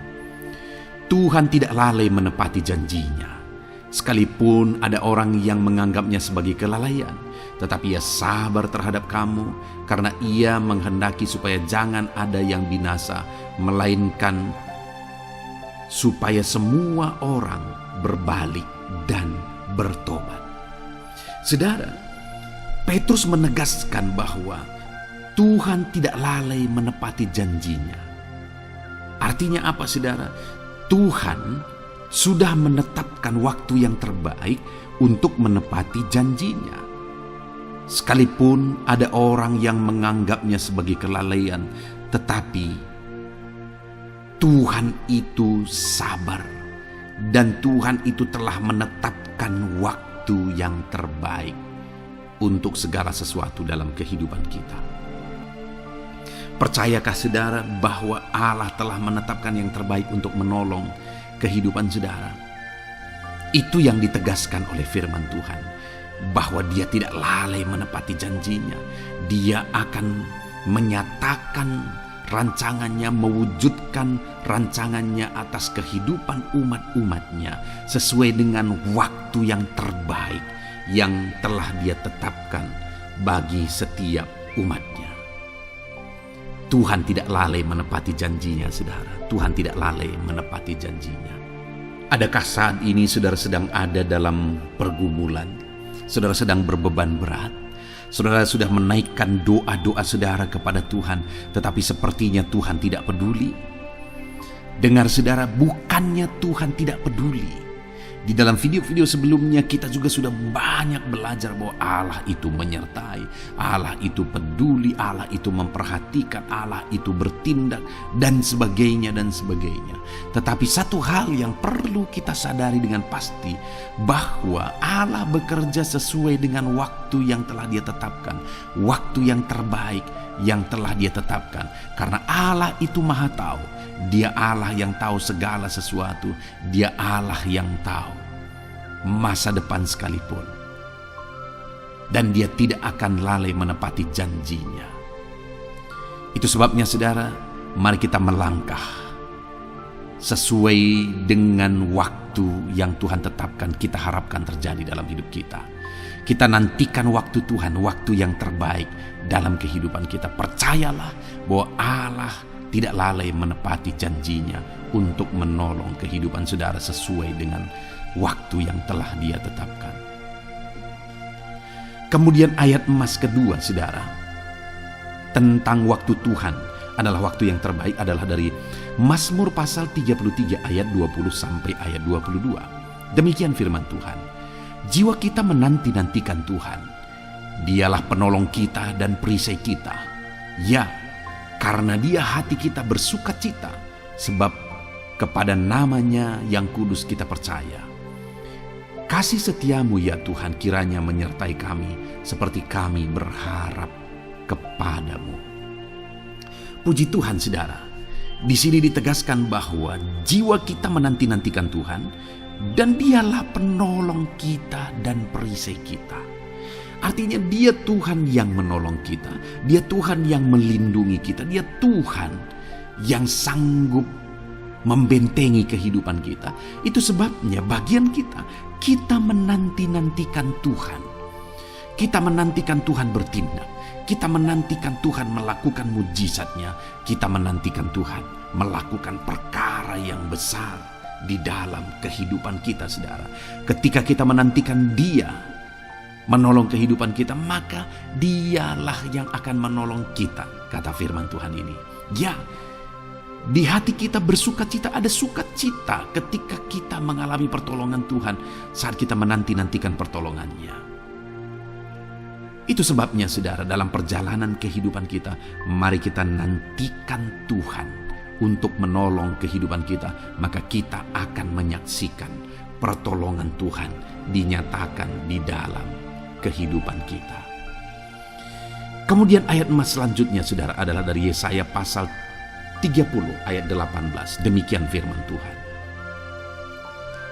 Speaker 1: Tuhan tidak lalai menepati janjinya. Sekalipun ada orang yang menganggapnya sebagai kelalaian, tetapi Ia sabar terhadap kamu, karena Ia menghendaki supaya jangan ada yang binasa, melainkan supaya semua orang berbalik dan bertobat. Saudara, Petrus menegaskan bahwa Tuhan tidak lalai menepati janjinya. Artinya apa, saudara? Tuhan sudah menetapkan waktu yang terbaik untuk menepati janjinya. Sekalipun ada orang yang menganggapnya sebagai kelalaian, tetapi Tuhan itu sabar. Dan Tuhan itu telah menetapkan waktu yang terbaik untuk segala sesuatu dalam kehidupan kita. Percayakah saudara bahwa Allah telah menetapkan yang terbaik untuk menolong kehidupan saudara? Itu yang ditegaskan oleh firman Tuhan, bahwa Dia tidak lalai menepati janjinya. Dia akan menyatakan rancangannya, mewujudkan rancangannya atas kehidupan umat-umatnya sesuai dengan waktu yang terbaik yang telah Dia tetapkan bagi setiap umatnya. Tuhan tidak lalai menepati janjinya, saudara. Tuhan tidak lalai menepati janjinya. Adakah saat ini saudara sedang ada dalam pergumulan? Saudara sedang berbeban berat? Saudara sudah menaikkan doa-doa saudara kepada Tuhan, tetapi sepertinya Tuhan tidak peduli. Dengar saudara, bukannya Tuhan tidak peduli. Di dalam video-video sebelumnya kita juga sudah banyak belajar bahwa Allah itu menyertai, Allah itu peduli, Allah itu memperhatikan, Allah itu bertindak, dan sebagainya dan sebagainya. Tetapi satu hal yang perlu kita sadari dengan pasti, bahwa Allah bekerja sesuai dengan waktu yang telah Dia tetapkan, waktu yang terbaik yang telah Dia tetapkan. Karena Allah itu Maha Tahu, Dia Allah yang tahu segala sesuatu, Dia Allah yang tahu masa depan sekalipun. Dan Dia tidak akan lalai menepati janjinya. Itu sebabnya saudara, mari kita melangkah sesuai dengan waktu yang Tuhan tetapkan, kita harapkan terjadi dalam hidup kita. Kita nantikan waktu Tuhan, waktu yang terbaik dalam kehidupan kita. Percayalah bahwa Allah tidak lalai menepati janjinya untuk menolong kehidupan saudara sesuai dengan waktu yang telah Dia tetapkan. Kemudian ayat emas kedua, saudara, tentang waktu Tuhan adalah waktu yang terbaik adalah dari Mazmur pasal 33 ayat 20 sampai ayat 22. Demikian firman Tuhan. Jiwa kita menanti-nantikan Tuhan. Dialah penolong kita dan perisai kita. Ya, karena Dia hati kita bersuka cita, sebab kepada nama-Nya yang kudus kita percaya. Kasih setiamu ya Tuhan kiranya menyertai kami seperti kami berharap kepadamu. Puji Tuhan, saudara. Di sini ditegaskan bahwa jiwa kita menanti-nantikan Tuhan dan Dialah penolong kita dan perisai kita. Artinya dia Tuhan yang menolong kita, dia Tuhan yang melindungi kita, dia Tuhan yang sanggup membentengi kehidupan kita. Itu sebabnya bagian kita menanti-nantikan Tuhan. Kita menantikan Tuhan bertindak. Kita menantikan Tuhan melakukan mujizatnya. Kita menantikan Tuhan melakukan perkara yang besar di dalam kehidupan kita, saudara. Ketika kita menantikan Dia menolong kehidupan kita, maka Dialah yang akan menolong kita, kata firman Tuhan ini. Ya, di hati kita bersukacita, ada sukacita ketika kita mengalami pertolongan Tuhan saat kita menanti-nantikan pertolongannya. Itu sebabnya, saudara, dalam perjalanan kehidupan kita, mari kita nantikan Tuhan untuk menolong kehidupan kita, maka kita akan menyaksikan pertolongan Tuhan dinyatakan di dalam kehidupan kita. Kemudian ayat emas selanjutnya, saudara, adalah dari Yesaya pasal 30 ayat 18. Demikian firman Tuhan.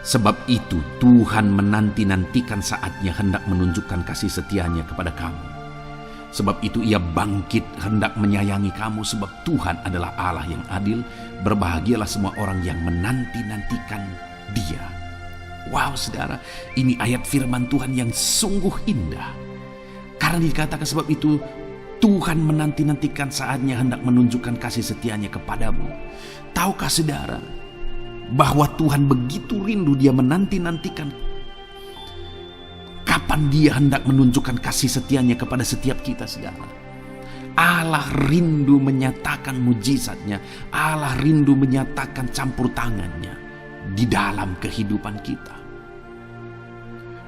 Speaker 1: Sebab itu Tuhan menanti-nantikan saatnya hendak menunjukkan kasih setianya kepada kamu. Sebab itu Ia bangkit hendak menyayangi kamu, sebab Tuhan adalah Allah yang adil. Berbahagialah semua orang yang menanti-nantikan Dia. Wow, saudara, ini ayat firman Tuhan yang sungguh indah. Karena dikatakan sebab itu Tuhan menanti-nantikan saatnya hendak menunjukkan kasih setianya kepadamu. Tahukah saudara bahwa Tuhan begitu rindu, Dia menanti-nantikan kapan Dia hendak menunjukkan kasih setianya kepada setiap kita, saudara. Allah rindu menyatakan mujizatnya. Allah rindu menyatakan campur tangannya di dalam kehidupan kita.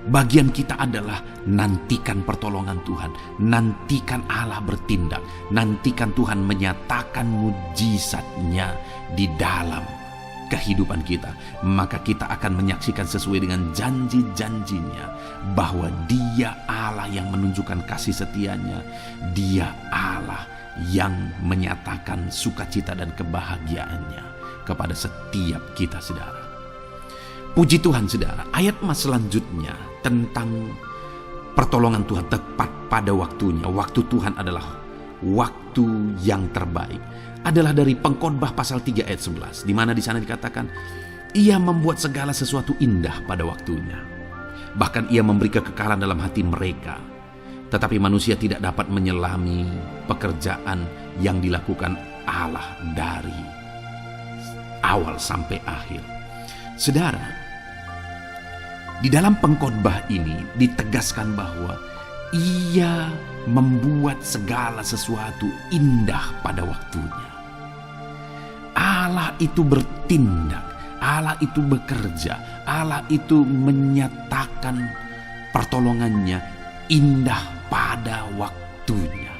Speaker 1: Bagian kita adalah nantikan pertolongan Tuhan, nantikan Allah bertindak, nantikan Tuhan menyatakan mujizatnya di dalam kehidupan kita. Maka kita akan menyaksikan sesuai dengan janji-janjinya bahwa Dia Allah yang menunjukkan kasih setianya. Dia Allah yang menyatakan sukacita dan kebahagiaannya kepada setiap kita, saudara. Puji Tuhan, saudara. Ayat emas selanjutnya tentang pertolongan Tuhan tepat pada waktunya. Waktu Tuhan adalah waktu yang terbaik. Adalah dari Pengkhotbah pasal 3 ayat 11, di mana di sana dikatakan Ia membuat segala sesuatu indah pada waktunya. Bahkan Ia memberi kekekalan dalam hati mereka. Tetapi manusia tidak dapat menyelami pekerjaan yang dilakukan Allah dari awal sampai akhir. Saudara, di dalam pengkhotbah ini ditegaskan bahwa Ia membuat segala sesuatu indah pada waktunya. Allah itu bertindak, Allah itu bekerja, Allah itu menyatakan pertolongannya indah pada waktunya.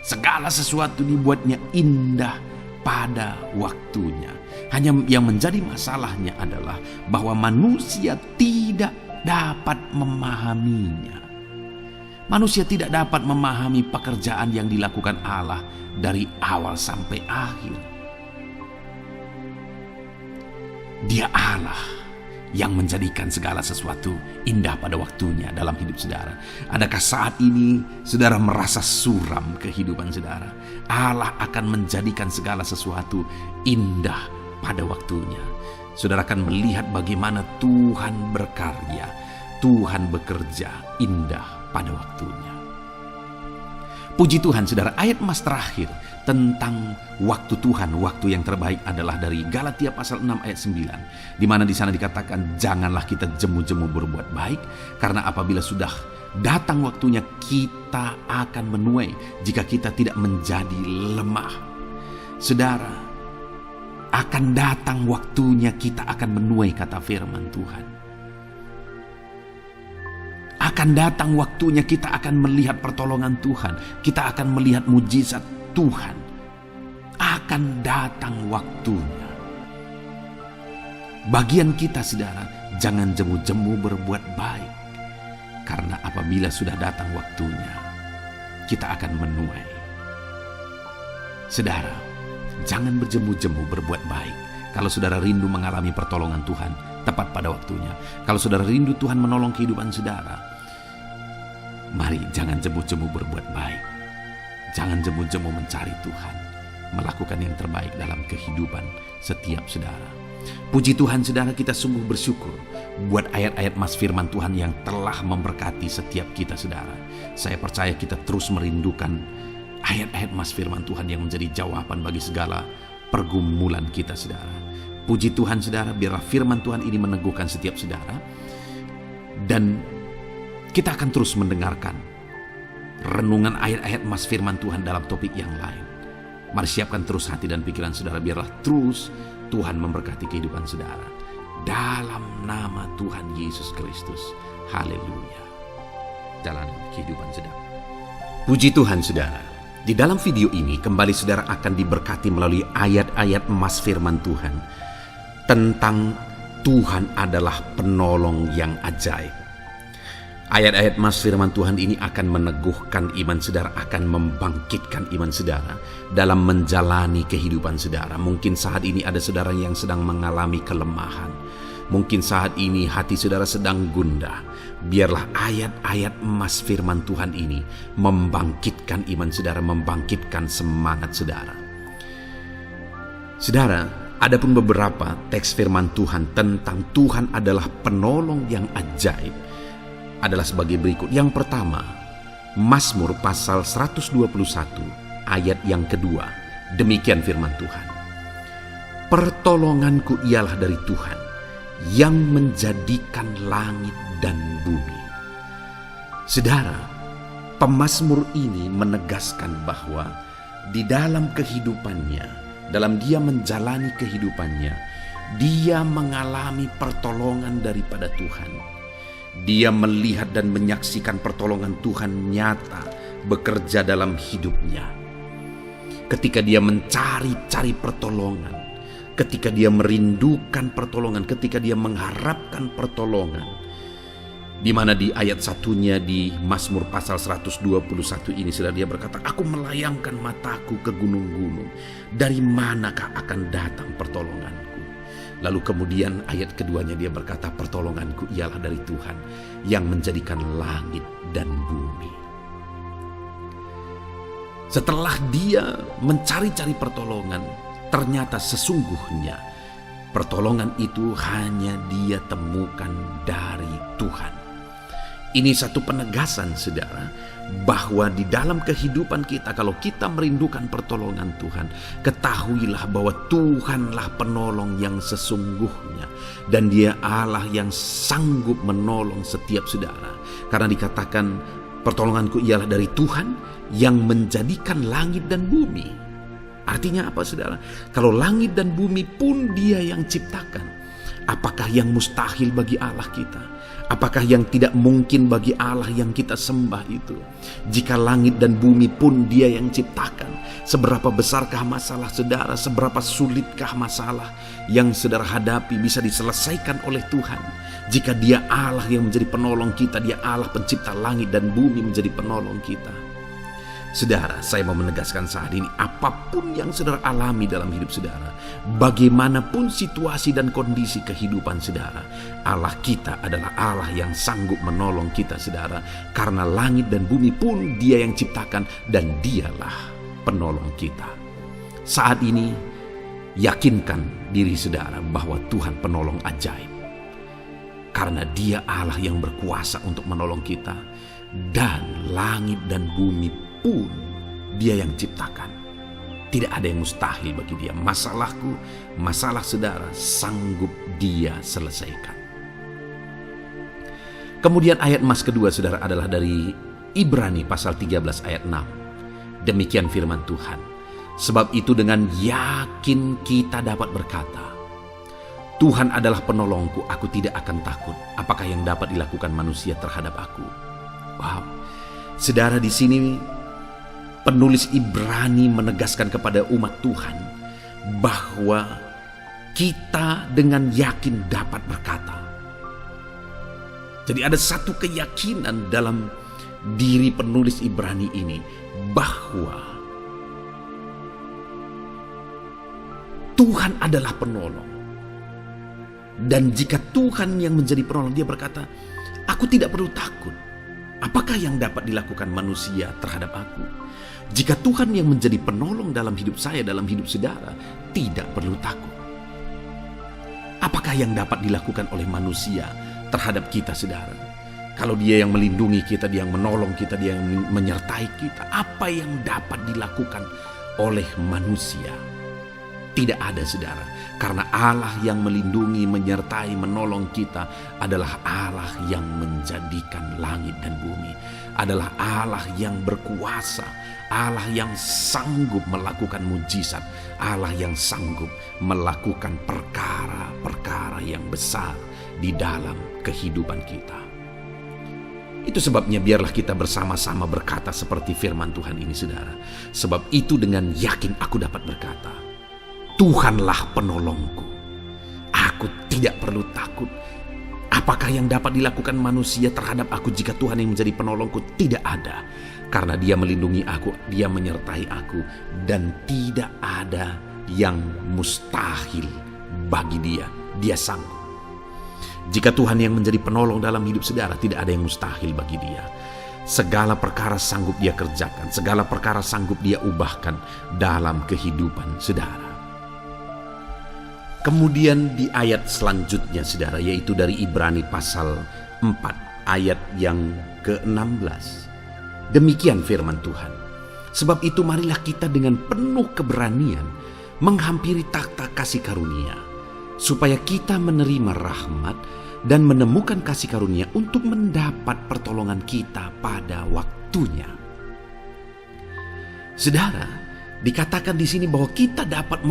Speaker 1: Segala sesuatu dibuatnya indah pada waktunya. Hanya yang menjadi masalahnya adalah bahwa manusia tidak dapat memahaminya. Manusia tidak dapat memahami pekerjaan yang dilakukan Allah dari awal sampai akhir. Dia Allah yang menjadikan segala sesuatu indah pada waktunya dalam hidup saudara. Adakah saat ini saudara merasa suram kehidupan saudara? Allah akan menjadikan segala sesuatu indah pada waktunya. Saudara akan melihat bagaimana Tuhan berkarya, Tuhan bekerja indah pada waktunya. Puji Tuhan, saudara. Ayat emas terakhir tentang waktu Tuhan, waktu yang terbaik adalah dari Galatia pasal 6 ayat 9, di mana di sana dikatakan janganlah kita jemu-jemu berbuat baik, karena apabila sudah datang waktunya kita akan menuai jika kita tidak menjadi lemah. Saudara, akan datang waktunya kita akan menuai, kata firman Tuhan. Akan datang waktunya kita akan melihat pertolongan Tuhan. Kita akan melihat mujizat Tuhan. Akan datang waktunya. Bagian kita, saudara, jangan jemu-jemu berbuat baik. Karena apabila sudah datang waktunya, kita akan menuai. Saudara, jangan berjemu-jemu berbuat baik. Kalau saudara rindu mengalami pertolongan Tuhan tepat pada waktunya. Kalau saudara rindu Tuhan menolong kehidupan saudara, Mari jangan jemu-jemu berbuat baik. Jangan jemu-jemu mencari Tuhan, melakukan yang terbaik dalam kehidupan setiap saudara. Puji Tuhan saudara, kita sungguh bersyukur buat ayat-ayat mas firman Tuhan yang telah memberkati setiap kita saudara. Saya percaya kita terus merindukan ayat-ayat mas firman Tuhan yang menjadi jawaban bagi segala pergumulan kita saudara. Puji Tuhan saudara, biarlah firman Tuhan ini meneguhkan setiap saudara. Dan kita akan terus mendengarkan renungan ayat-ayat mas firman Tuhan dalam topik yang lain. Mari siapkan terus hati dan pikiran saudara, biarlah terus Tuhan memberkati kehidupan saudara. Dalam nama Tuhan Yesus Kristus. Haleluya. Jalan kehidupan saudara. Puji Tuhan saudara. Di dalam video ini kembali saudara akan diberkati melalui ayat-ayat emas firman Tuhan tentang Tuhan adalah penolong yang ajaib. Ayat-ayat mas firman Tuhan ini akan meneguhkan iman saudara, akan membangkitkan iman saudara dalam menjalani kehidupan saudara. Mungkin saat ini ada saudara yang sedang mengalami kelemahan. Mungkin saat ini hati saudara sedang gundah. Biarlah ayat-ayat emas firman Tuhan ini membangkitkan iman saudara, membangkitkan semangat saudara. Saudara, ada pun beberapa teks firman Tuhan tentang Tuhan adalah penolong yang ajaib adalah sebagai berikut. Yang pertama, Mazmur pasal 121 ayat yang kedua. Demikian firman Tuhan. Pertolonganku ialah dari Tuhan yang menjadikan langit dan bumi. Saudara, pemazmur ini menegaskan bahwa di dalam kehidupannya, dalam dia menjalani kehidupannya, dia mengalami pertolongan daripada Tuhan. Dia melihat dan menyaksikan pertolongan Tuhan nyata bekerja dalam hidupnya. Ketika dia mencari-cari pertolongan, ketika dia merindukan pertolongan, ketika dia mengharapkan pertolongan. Di mana di ayat satunya di Mazmur pasal 121 ini saudara, dia berkata, aku melayangkan mataku ke gunung-gunung, dari manakah akan datang pertolonganku? Lalu kemudian ayat keduanya dia berkata, pertolonganku ialah dari Tuhan yang menjadikan langit dan bumi. Setelah dia mencari-cari pertolongan, ternyata sesungguhnya pertolongan itu hanya dia temukan dari Tuhan. Ini satu penegasan saudara, bahwa di dalam kehidupan kita, kalau kita merindukan pertolongan Tuhan, ketahuilah bahwa Tuhanlah penolong yang sesungguhnya, dan dia Allah yang sanggup menolong setiap saudara. Karena dikatakan pertolonganku ialah dari Tuhan yang menjadikan langit dan bumi. Artinya apa saudara? Kalau langit dan bumi pun dia yang ciptakan, apakah yang mustahil bagi Allah kita? Apakah yang tidak mungkin bagi Allah yang kita sembah itu? Jika langit dan bumi pun dia yang ciptakan, seberapa besarkah masalah saudara, seberapa sulitkah masalah yang saudara hadapi bisa diselesaikan oleh Tuhan? Jika dia Allah yang menjadi penolong kita, dia Allah pencipta langit dan bumi menjadi penolong kita. Saudara, saya mau menegaskan saat ini, apapun yang saudara alami dalam hidup saudara, bagaimanapun situasi dan kondisi kehidupan saudara, Allah kita adalah Allah yang sanggup menolong kita saudara. Karena langit dan bumi pun dia yang ciptakan, dan dialah penolong kita. Saat ini, yakinkan diri saudara bahwa Tuhan penolong ajaib. Karena dia Allah yang berkuasa untuk menolong kita, dan langit dan bumi pun dia yang ciptakan. Tidak ada yang mustahil bagi dia. Masalahku, masalah saudara, sanggup dia selesaikan. Kemudian ayat emas kedua saudara adalah dari Ibrani pasal 13 ayat 6. Demikian firman Tuhan. Sebab itu dengan yakin kita dapat berkata, Tuhan adalah penolongku, aku tidak akan takut. Apakah yang dapat dilakukan manusia terhadap aku? Wow. Saudara, di sini penulis Ibrani menegaskan kepada umat Tuhan bahwa kita dengan yakin dapat berkata. Jadi ada satu keyakinan dalam diri penulis Ibrani ini bahwa Tuhan adalah penolong. Dan jika Tuhan yang menjadi penolong, dia berkata, aku tidak perlu takut. Apakah yang dapat dilakukan manusia terhadap aku? Jika Tuhan yang menjadi penolong dalam hidup saya, dalam hidup saudara, tidak perlu takut. Apakah yang dapat dilakukan oleh manusia terhadap kita, saudara? Kalau Dia yang melindungi kita, Dia yang menolong kita, Dia yang menyertai kita, apa yang dapat dilakukan oleh manusia? Tidak ada, saudara. Karena Allah yang melindungi, menyertai, menolong kita adalah Allah yang menjadikan langit dan bumi. Adalah Allah yang berkuasa, Allah yang sanggup melakukan mujizat, Allah yang sanggup melakukan perkara-perkara yang besar di dalam kehidupan kita. Itu sebabnya biarlah kita bersama-sama berkata seperti firman Tuhan ini, saudara. Sebab itu dengan yakin aku dapat berkata, Tuhanlah penolongku, aku tidak perlu takut. Apakah yang dapat dilakukan manusia terhadap aku jika Tuhan yang menjadi penolongku? Tidak ada. Karena Dia melindungi aku, Dia menyertai aku, dan tidak ada yang mustahil bagi Dia. Dia sanggup. Jika Tuhan yang menjadi penolong dalam hidup saudara, tidak ada yang mustahil bagi Dia. Segala perkara sanggup Dia kerjakan, segala perkara sanggup Dia ubahkan dalam kehidupan saudara. Kemudian di ayat selanjutnya, saudara, yaitu dari Ibrani pasal 4 ayat yang ke-16. Demikian firman Tuhan. Sebab itu marilah kita dengan penuh keberanian menghampiri takhta kasih karunia, supaya kita menerima rahmat dan menemukan kasih karunia untuk mendapat pertolongan kita pada waktunya. Saudara, dikatakan di sini bahwa kita dapat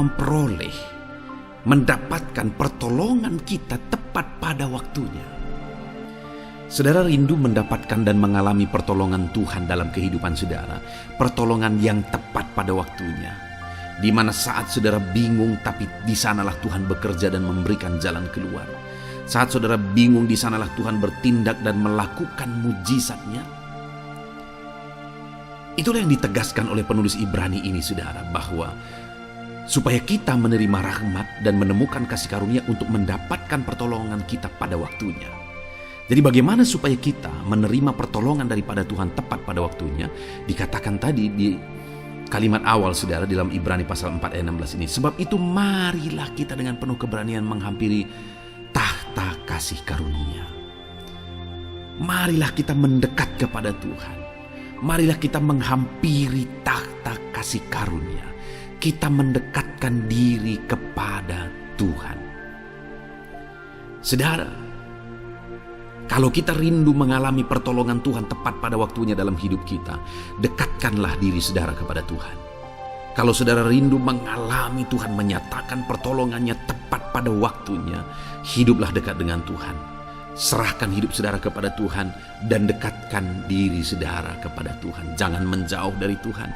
Speaker 1: mendapatkan pertolongan kita tepat pada waktunya. Saudara rindu mendapatkan dan mengalami pertolongan Tuhan dalam kehidupan saudara, pertolongan yang tepat pada waktunya, di mana saat saudara bingung, tapi di sanalah Tuhan bekerja dan memberikan jalan keluar. Saat saudara bingung, di sanalah Tuhan bertindak dan melakukan mujizatnya. Itulah yang ditegaskan oleh penulis Ibrani ini, saudara, bahwa supaya kita menerima rahmat dan menemukan kasih karunia untuk mendapatkan pertolongan kita pada waktunya. Jadi bagaimana supaya kita menerima pertolongan daripada Tuhan tepat pada waktunya? Dikatakan tadi di kalimat awal, saudara, dalam Ibrani pasal 4 ayat 16 ini. Sebab itu marilah kita dengan penuh keberanian menghampiri takhta kasih karunia. Marilah kita mendekat kepada Tuhan. Marilah kita menghampiri takhta kasih karunia. Kita mendekatkan diri kepada Tuhan. Saudara, kalau kita rindu mengalami pertolongan Tuhan tepat pada waktunya dalam hidup kita, dekatkanlah diri saudara kepada Tuhan. Kalau saudara rindu mengalami Tuhan menyatakan pertolongannya tepat pada waktunya, hiduplah dekat dengan Tuhan. Serahkan hidup saudara kepada Tuhan dan dekatkan diri saudara kepada Tuhan. Jangan menjauh dari Tuhan,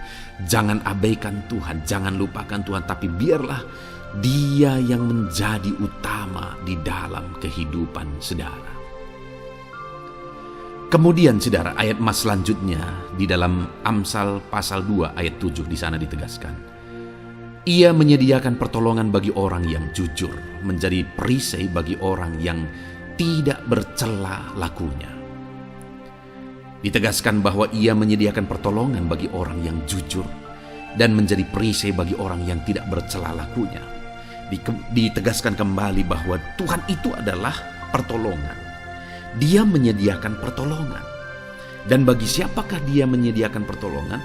Speaker 1: jangan abaikan Tuhan, jangan lupakan Tuhan, tapi biarlah Dia yang menjadi utama di dalam kehidupan saudara. Kemudian saudara, ayat mas selanjutnya di dalam Amsal pasal 2 ayat 7 di sana ditegaskan, Ia menyediakan pertolongan bagi orang yang jujur, menjadi perisai bagi orang yang tidak bercela lakunya. Ditegaskan bahwa Ia menyediakan pertolongan bagi orang yang jujur dan menjadi perisai bagi orang yang tidak bercela lakunya. Ditegaskan kembali bahwa Tuhan itu adalah pertolongan. Dia menyediakan pertolongan. Dan bagi siapakah Dia menyediakan pertolongan?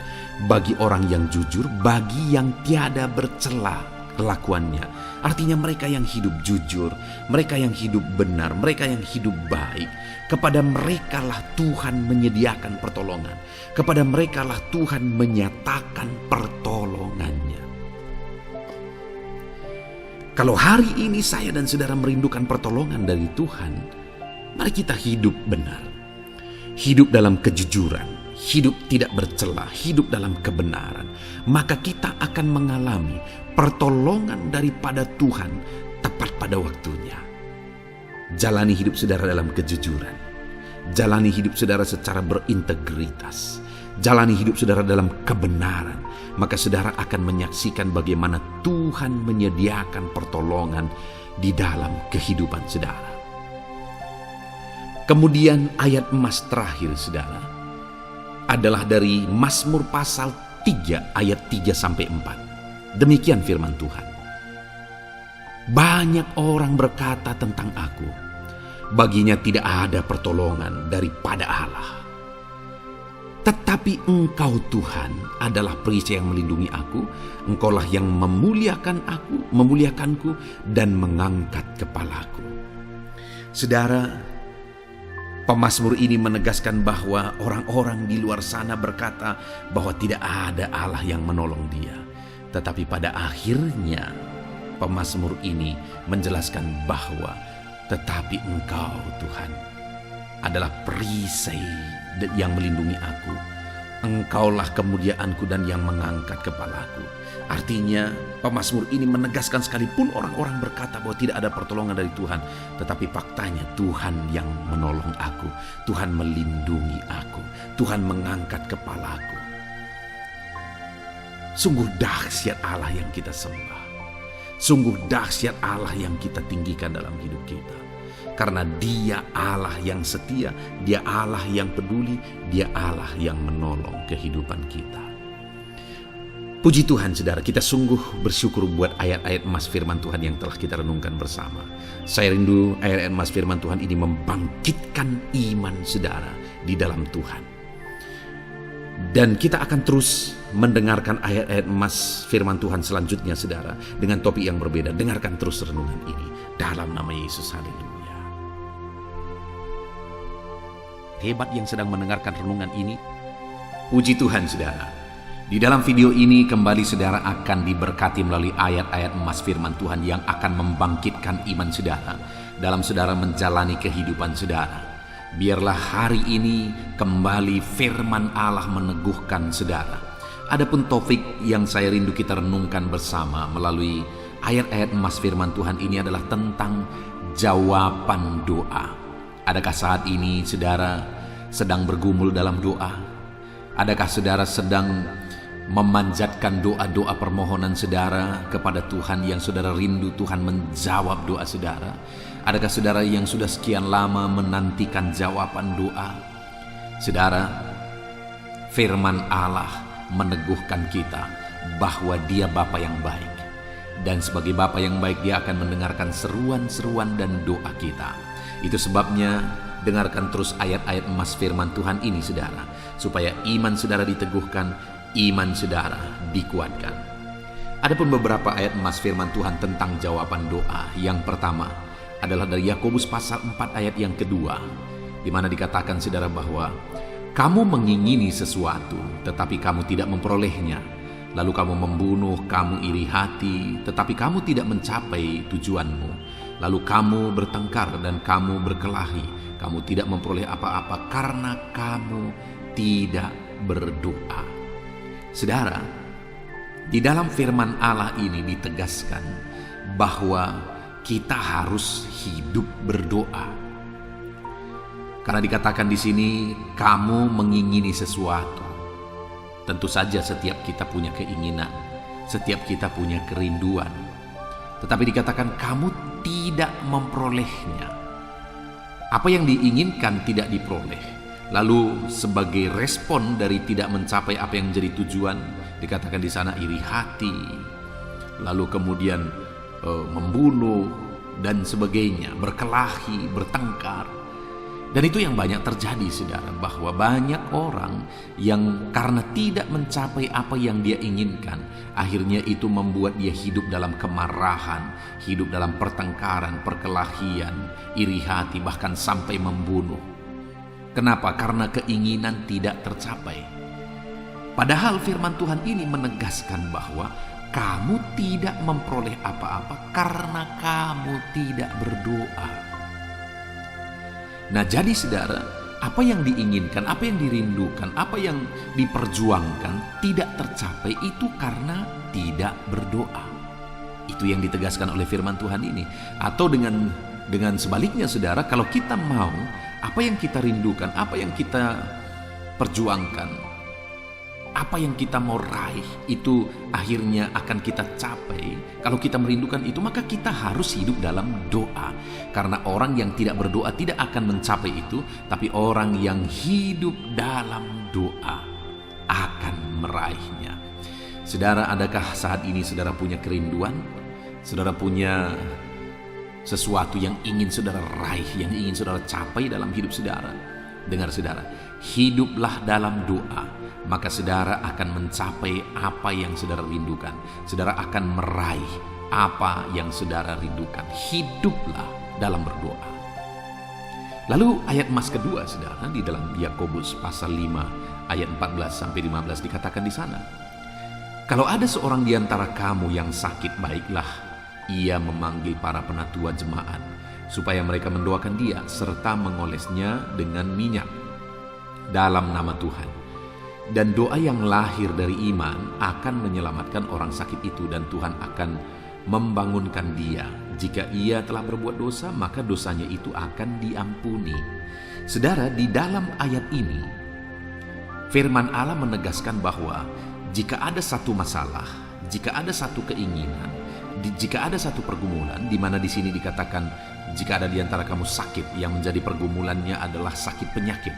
Speaker 1: Bagi orang yang jujur, bagi yang tiada bercela kelakuannya. Artinya mereka yang hidup jujur, mereka yang hidup benar, mereka yang hidup baik. Kepada merekalah Tuhan menyediakan pertolongan. Kepada merekalah Tuhan menyatakan pertolongannya. Kalau hari ini saya dan saudara merindukan pertolongan dari Tuhan, mari kita hidup benar. Hidup dalam kejujuran, hidup tidak bercela, hidup dalam kebenaran. Maka kita akan mengalami pertolongan daripada Tuhan tepat pada waktunya. Jalani hidup saudara dalam kejujuran. Jalani hidup saudara secara berintegritas. Jalani hidup saudara dalam kebenaran. Maka saudara akan menyaksikan bagaimana Tuhan menyediakan pertolongan di dalam kehidupan saudara. Kemudian ayat emas terakhir saudara, adalah dari Mazmur pasal 3 ayat 3-4. Demikian firman Tuhan. Banyak orang berkata tentang aku, baginya tidak ada pertolongan daripada Allah. Tetapi Engkau Tuhan adalah perisai yang melindungi aku. Engkaulah yang memuliakanku dan mengangkat kepalaku. Saudara, pemazmur ini menegaskan bahwa orang-orang di luar sana berkata bahwa tidak ada Allah yang menolong dia. Tetapi pada akhirnya pemazmur ini menjelaskan bahwa tetapi Engkau Tuhan adalah perisai yang melindungi aku. Engkaulah kemuliaanku dan yang mengangkat kepalaku. Artinya pemazmur ini menegaskan sekalipun orang-orang berkata bahwa tidak ada pertolongan dari Tuhan, tetapi faktanya Tuhan yang menolong aku. Tuhan melindungi aku. Tuhan mengangkat kepalaku. Sungguh dahsyat Allah yang kita sembah. Sungguh dahsyat Allah yang kita tinggikan dalam hidup kita. Karena Dia Allah yang setia, Dia Allah yang peduli, Dia Allah yang menolong kehidupan kita. Puji Tuhan saudara, kita sungguh bersyukur buat ayat-ayat emas firman Tuhan yang telah kita renungkan bersama. Saya rindu ayat-ayat emas firman Tuhan ini membangkitkan iman saudara di dalam Tuhan. Dan kita akan terus mendengarkan ayat-ayat emas firman Tuhan selanjutnya saudara, dengan topik yang berbeda. Dengarkan terus renungan ini dalam nama Yesus. Haleluya. Hebat yang sedang mendengarkan renungan ini. Puji Tuhan saudara. Di dalam video ini kembali saudara akan diberkati melalui ayat-ayat emas firman Tuhan yang akan membangkitkan iman saudara dalam saudara menjalani kehidupan saudara. Biarlah hari ini kembali firman Allah meneguhkan saudara. Adapun topik yang saya rindu kita renungkan bersama melalui ayat-ayat emas firman Tuhan ini adalah tentang jawaban doa. Adakah saat ini saudara sedang bergumul dalam doa? Adakah saudara sedang memanjatkan doa-doa permohonan saudara kepada Tuhan yang saudara rindu Tuhan menjawab doa saudara? Adakah saudara yang sudah sekian lama menantikan jawaban doa? Saudara, firman Allah meneguhkan kita bahwa Dia Bapa yang baik. Dan sebagai Bapa yang baik, Dia akan mendengarkan seruan-seruan dan doa kita. Itu sebabnya dengarkan terus ayat-ayat emas firman Tuhan ini saudara, supaya iman saudara diteguhkan, iman saudara dikuatkan. Adapun beberapa ayat emas firman Tuhan tentang jawaban doa. Yang pertama adalah dari Yakobus pasal 4 ayat yang kedua, di mana dikatakan saudara bahwa kamu mengingini sesuatu tetapi kamu tidak memperolehnya, lalu kamu membunuh, kamu iri hati tetapi kamu tidak mencapai tujuanmu, lalu kamu bertengkar dan kamu berkelahi, kamu tidak memperoleh apa-apa karena kamu tidak berdoa. Saudara, di dalam firman Allah ini ditegaskan bahwa kita harus hidup berdoa. Karena dikatakan di sini kamu mengingini sesuatu. Tentu saja setiap kita punya keinginan, setiap kita punya kerinduan. Tetapi dikatakan kamu tidak memperolehnya. Apa yang diinginkan tidak diperoleh. Lalu sebagai respon dari tidak mencapai apa yang menjadi tujuan, dikatakan di sana iri hati. Lalu kemudian membunuh dan sebagainya, berkelahi, bertengkar. Dan itu yang banyak terjadi saudara, bahwa banyak orang yang karena tidak mencapai apa yang dia inginkan, akhirnya itu membuat dia hidup dalam kemarahan, hidup dalam pertengkaran, perkelahian, iri hati, bahkan sampai membunuh. Kenapa? Karena keinginan tidak tercapai. Padahal firman Tuhan ini menegaskan bahwa kamu tidak memperoleh apa-apa karena kamu tidak berdoa. Nah, jadi saudara, apa yang diinginkan, apa yang dirindukan, apa yang diperjuangkan tidak tercapai itu karena tidak berdoa. Itu yang ditegaskan oleh firman Tuhan ini. Atau dengan sebaliknya saudara, kalau kita mau apa yang kita rindukan, apa yang kita perjuangkan, apa yang kita mau raih itu akhirnya akan kita capai. Kalau kita merindukan itu, maka kita harus hidup dalam doa. Karena orang yang tidak berdoa tidak akan mencapai itu, tapi orang yang hidup dalam doa akan meraihnya. Saudara, adakah saat ini saudara punya kerinduan? Saudara punya sesuatu yang ingin saudara raih, yang ingin saudara capai dalam hidup saudara? Dengar saudara, hiduplah dalam doa, maka saudara akan mencapai apa yang saudara rindukan. Saudara akan meraih apa yang saudara rindukan. Hiduplah dalam berdoa. Lalu ayat emas kedua saudara, di dalam Yakobus pasal 5 ayat 14-15 dikatakan di sana, kalau ada seorang di antara kamu yang sakit, baiklah ia memanggil para penatua jemaat, supaya mereka mendoakan dia serta mengolesnya dengan minyak dalam nama Tuhan. Dan doa yang lahir dari iman akan menyelamatkan orang sakit itu, dan Tuhan akan membangunkan dia. Jika ia telah berbuat dosa, maka dosanya itu akan diampuni. Saudara, di dalam ayat ini firman Allah menegaskan bahwa jika ada satu masalah, jika ada satu keinginan, jika ada satu pergumulan, di mana di sini dikatakan jika ada di antara kamu sakit, yang menjadi pergumulannya adalah sakit penyakit.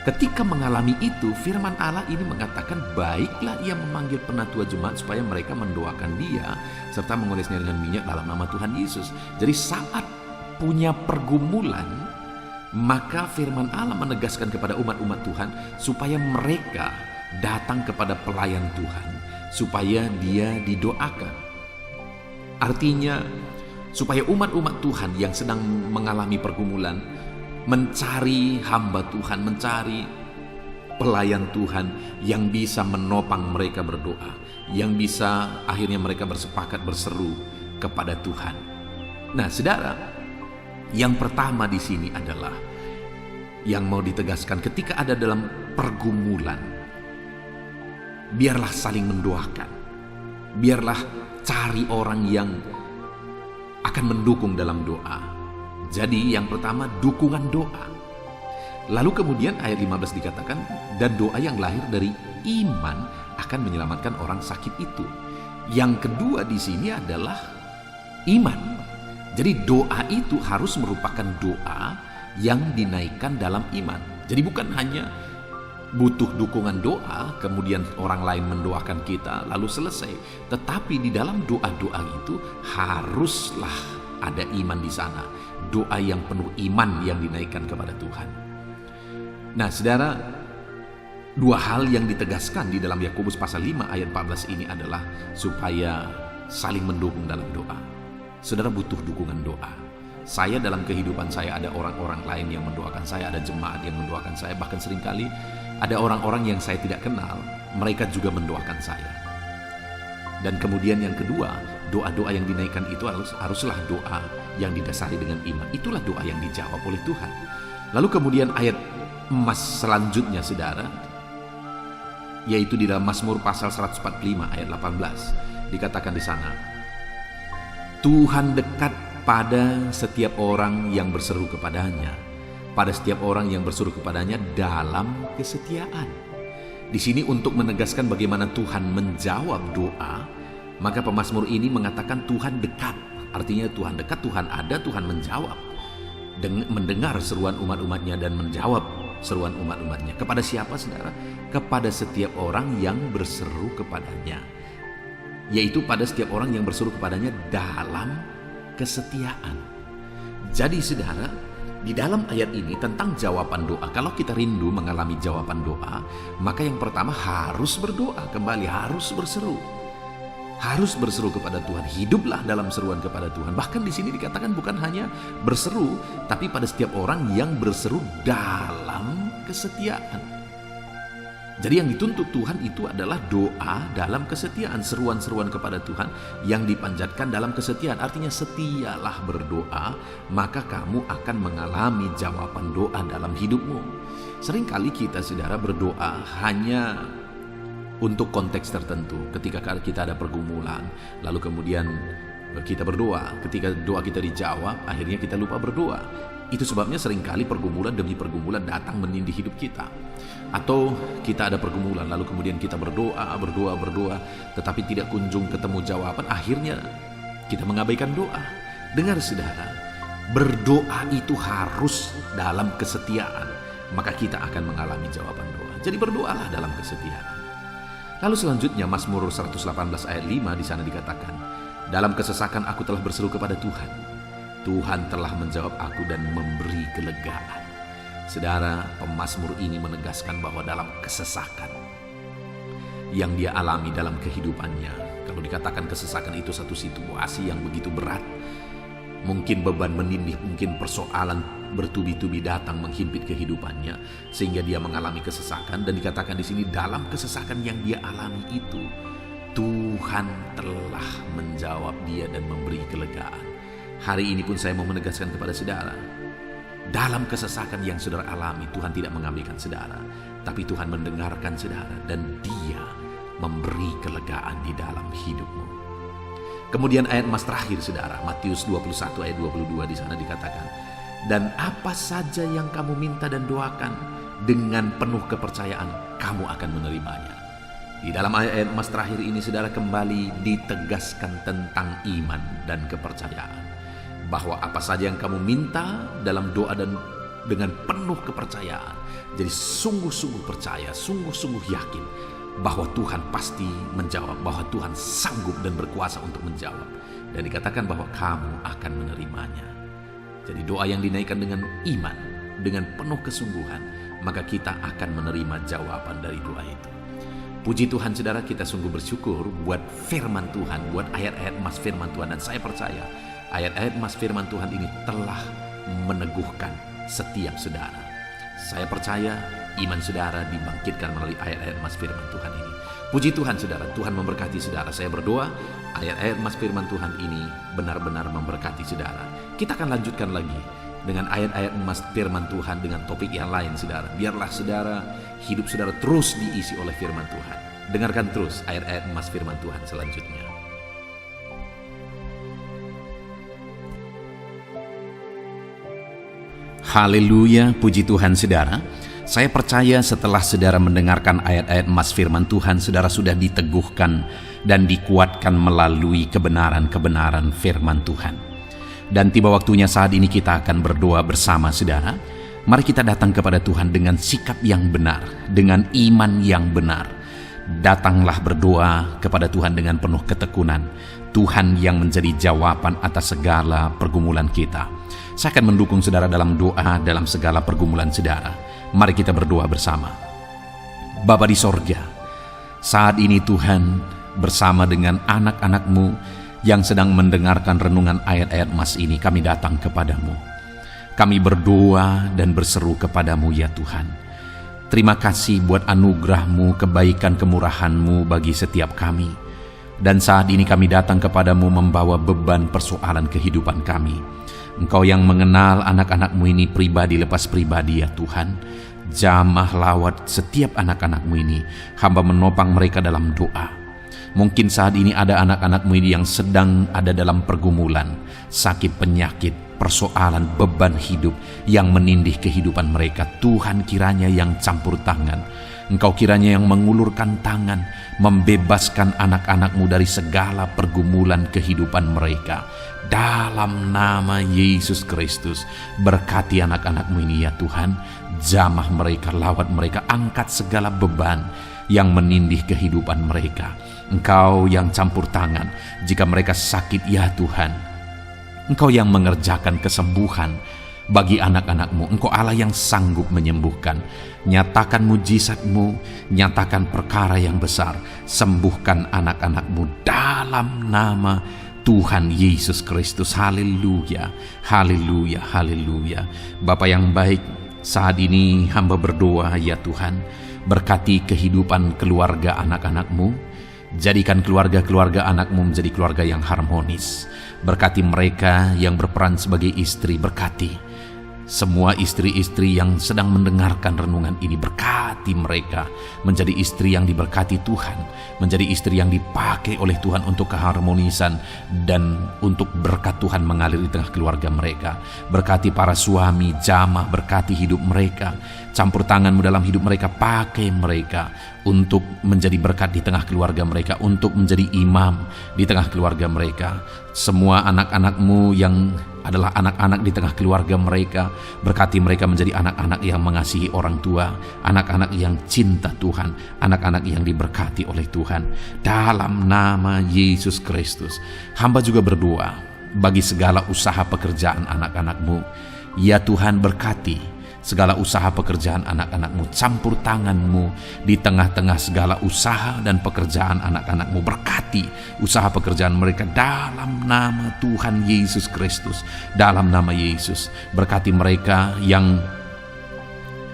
Speaker 1: Ketika mengalami itu, firman Allah ini mengatakan baiklah ia memanggil penatua jemaat supaya mereka mendoakan dia serta mengolesnya dengan minyak dalam nama Tuhan Yesus. Jadi saat punya pergumulan, maka firman Allah menegaskan kepada umat-umat Tuhan supaya mereka datang kepada pelayan Tuhan, supaya dia didoakan. Artinya supaya umat-umat Tuhan yang sedang mengalami pergumulan mencari hamba Tuhan, mencari pelayan Tuhan yang bisa menopang mereka berdoa, yang bisa akhirnya mereka bersepakat berseru kepada Tuhan. Nah, saudara, yang pertama di sini adalah yang mau ditegaskan ketika ada dalam pergumulan, biarlah saling mendoakan. Biarlah cari orang yang akan mendukung dalam doa. Jadi yang pertama, dukungan doa. Lalu kemudian ayat 15 dikatakan, dan doa yang lahir dari iman akan menyelamatkan orang sakit itu. Yang kedua di sini adalah iman. Jadi doa itu harus merupakan doa yang dinaikkan dalam iman. Jadi bukan hanya butuh dukungan doa, kemudian orang lain mendoakan kita, lalu selesai. Tetapi di dalam doa-doa itu haruslah ada iman di sana. Doa yang penuh iman yang dinaikkan kepada Tuhan. Nah, saudara, dua hal yang ditegaskan di dalam Yakobus pasal 5 ayat 14 ini adalah supaya saling mendukung dalam doa. Saudara butuh dukungan doa. Saya dalam kehidupan saya ada orang-orang lain yang mendoakan saya, ada jemaat yang mendoakan saya, bahkan seringkali ada orang-orang yang saya tidak kenal, mereka juga mendoakan saya. Dan kemudian yang kedua, doa-doa yang dinaikkan itu haruslah doa yang didasari dengan iman. Itulah doa yang dijawab oleh Tuhan. Lalu kemudian ayat emas selanjutnya saudara, yaitu di dalam Mazmur pasal 145 ayat 18. Dikatakan di sana, Tuhan dekat pada setiap orang yang berseru kepadanya, pada setiap orang yang berseru kepadanya dalam kesetiaan. Di sini untuk menegaskan bagaimana Tuhan menjawab doa, maka pemazmur ini mengatakan Tuhan dekat. Artinya Tuhan dekat, Tuhan ada, Tuhan menjawab, mendengar seruan umat-umatnya dan menjawab seruan umat-umatnya. Kepada siapa saudara? Kepada setiap orang yang berseru kepadanya, yaitu pada setiap orang yang berseru kepadanya dalam kesetiaan. Jadi saudara, di dalam ayat ini tentang jawaban doa, kalau kita rindu mengalami jawaban doa, maka yang pertama harus berdoa kembali, harus berseru kepada Tuhan. Hiduplah dalam seruan kepada Tuhan. Bahkan di sini dikatakan bukan hanya berseru, tapi pada setiap orang yang berseru dalam kesetiaan. Jadi yang dituntut Tuhan itu adalah doa dalam kesetiaan, seruan-seruan kepada Tuhan yang dipanjatkan dalam kesetiaan. Artinya setialah berdoa, maka kamu akan mengalami jawaban doa dalam hidupmu. Seringkali kita saudara berdoa hanya untuk konteks tertentu. Ketika kita ada pergumulan, lalu kemudian kita berdoa. Ketika doa kita dijawab, akhirnya kita lupa berdoa. Itu sebabnya seringkali pergumulan demi pergumulan datang menindih hidup kita. Atau kita ada pergumulan lalu kemudian kita berdoa, tetapi tidak kunjung ketemu jawaban, akhirnya kita mengabaikan doa. Dengar saudara, berdoa itu harus dalam kesetiaan, maka kita akan mengalami jawaban doa. Jadi berdoalah dalam kesetiaan. Lalu selanjutnya Mazmur 118 ayat 5 di sana dikatakan, dalam kesesakan aku telah berseru kepada Tuhan. Tuhan telah menjawab aku dan memberi kelegaan. Saudara, pemazmur ini menegaskan bahwa dalam kesesakan yang dia alami dalam kehidupannya, kalau dikatakan kesesakan itu satu situasi yang begitu berat, mungkin beban menindih, mungkin persoalan bertubi-tubi datang menghimpit kehidupannya sehingga dia mengalami kesesakan, dan dikatakan di sini dalam kesesakan yang dia alami itu Tuhan telah menjawab dia dan memberi kelegaan. Hari ini pun saya mau menegaskan kepada saudara, dalam kesesakan yang saudara alami, Tuhan tidak mengabaikan saudara, tapi Tuhan mendengarkan saudara dan Dia memberi kelegaan di dalam hidupmu. Kemudian ayat emas terakhir saudara, Matius 21 ayat 22 di sana dikatakan, dan apa saja yang kamu minta dan doakan dengan penuh kepercayaan, kamu akan menerimanya. Di dalam ayat emas terakhir ini saudara kembali ditegaskan tentang iman dan kepercayaan, bahwa apa saja yang kamu minta dalam doa dan dengan penuh kepercayaan, jadi sungguh-sungguh percaya, sungguh-sungguh yakin bahwa Tuhan pasti menjawab, bahwa Tuhan sanggup dan berkuasa untuk menjawab, dan dikatakan bahwa kamu akan menerimanya. Jadi doa yang dinaikkan dengan iman, dengan penuh kesungguhan, maka kita akan menerima jawaban dari doa itu. Puji Tuhan saudara, kita sungguh bersyukur buat firman Tuhan, buat ayat-ayat emas firman Tuhan, dan saya percaya ayat-ayat emas firman Tuhan ini telah meneguhkan setiap saudara. Saya percaya iman saudara dibangkitkan melalui ayat-ayat emas firman Tuhan ini. Puji Tuhan saudara, Tuhan memberkati saudara. Saya berdoa ayat-ayat emas firman Tuhan ini benar-benar memberkati saudara. Kita akan lanjutkan lagi dengan ayat-ayat emas firman Tuhan dengan topik yang lain saudara. Biarlah saudara, hidup saudara terus diisi oleh firman Tuhan. Dengarkan terus ayat-ayat emas firman Tuhan selanjutnya. Haleluya, puji Tuhan saudara. Saya percaya setelah saudara mendengarkan ayat-ayat emas firman Tuhan, saudara sudah diteguhkan dan dikuatkan melalui kebenaran-kebenaran firman Tuhan. Dan tiba waktunya saat ini kita akan berdoa bersama saudara. Mari kita datang kepada Tuhan dengan sikap yang benar, dengan iman yang benar. Datanglah berdoa kepada Tuhan dengan penuh ketekunan. Tuhan yang menjadi jawaban atas segala pergumulan kita. Saya akan mendukung saudara dalam doa dalam segala pergumulan saudara. Mari kita berdoa bersama. Bapa di sorga, saat ini Tuhan bersama dengan anak-anak-Mu yang sedang mendengarkan renungan ayat-ayat emas ini, kami datang kepadamu. Kami berdoa dan berseru kepadamu ya Tuhan. Terima kasih buat anugerah-Mu, kebaikan kemurahan-Mu bagi setiap kami. Dan saat ini kami datang kepadamu membawa beban persoalan kehidupan kami. Engkau yang mengenal anak-anak-Mu ini pribadi lepas pribadi ya Tuhan. Jamah lawat setiap anak-anak-Mu ini. Hamba menopang mereka dalam doa. Mungkin saat ini ada anak-anak-Mu ini yang sedang ada dalam pergumulan, sakit penyakit, persoalan beban hidup yang menindih kehidupan mereka. Tuhan kiranya yang campur tangan. Engkau kiranya yang mengulurkan tangan, membebaskan anak-anak-Mu dari segala pergumulan kehidupan mereka. Dalam nama Yesus Kristus, berkati anak-anak-Mu ini ya Tuhan. Jamah mereka, lawat mereka, angkat segala beban yang menindih kehidupan mereka. Engkau yang campur tangan jika mereka sakit ya Tuhan. Engkau yang mengerjakan kesembuhan bagi anak-anak-Mu. Engkau Allah yang sanggup menyembuhkan. Nyatakan mujizat-Mu, nyatakan perkara yang besar. Sembuhkan anak-anak-Mu dalam nama Tuhan Yesus Kristus. Haleluya, haleluya, haleluya. Bapa yang baik, saat ini hamba berdoa ya Tuhan, berkati kehidupan keluarga anak-anak-Mu. Jadikan keluarga-keluarga anak-Mu menjadi keluarga yang harmonis. Berkati mereka yang berperan sebagai istri, berkati Semua istri-istri yang sedang mendengarkan renungan ini, berkati mereka menjadi istri yang diberkati Tuhan, menjadi istri yang dipakai oleh Tuhan untuk keharmonisan dan untuk berkat Tuhan mengalir di tengah keluarga mereka. Berkati para suami, jamah, berkati hidup mereka. Campur tangan-Mu dalam hidup mereka, pakai mereka untuk menjadi berkat di tengah keluarga mereka, untuk menjadi imam di tengah keluarga mereka. Semua anak-anak-Mu yang adalah anak-anak di tengah keluarga mereka, berkati mereka menjadi anak-anak yang mengasihi orang tua, anak-anak yang cinta Tuhan, anak-anak yang diberkati oleh Tuhan. Dalam nama Yesus Kristus, hamba juga berdoa bagi segala usaha pekerjaan anak-anak-Mu. Ya Tuhan, berkati segala usaha pekerjaan anak-anak-Mu, campur tangan-Mu di tengah-tengah segala usaha dan pekerjaan anak-anak-Mu. Berkati usaha pekerjaan mereka dalam nama Tuhan Yesus Kristus. Dalam nama Yesus, berkati mereka yang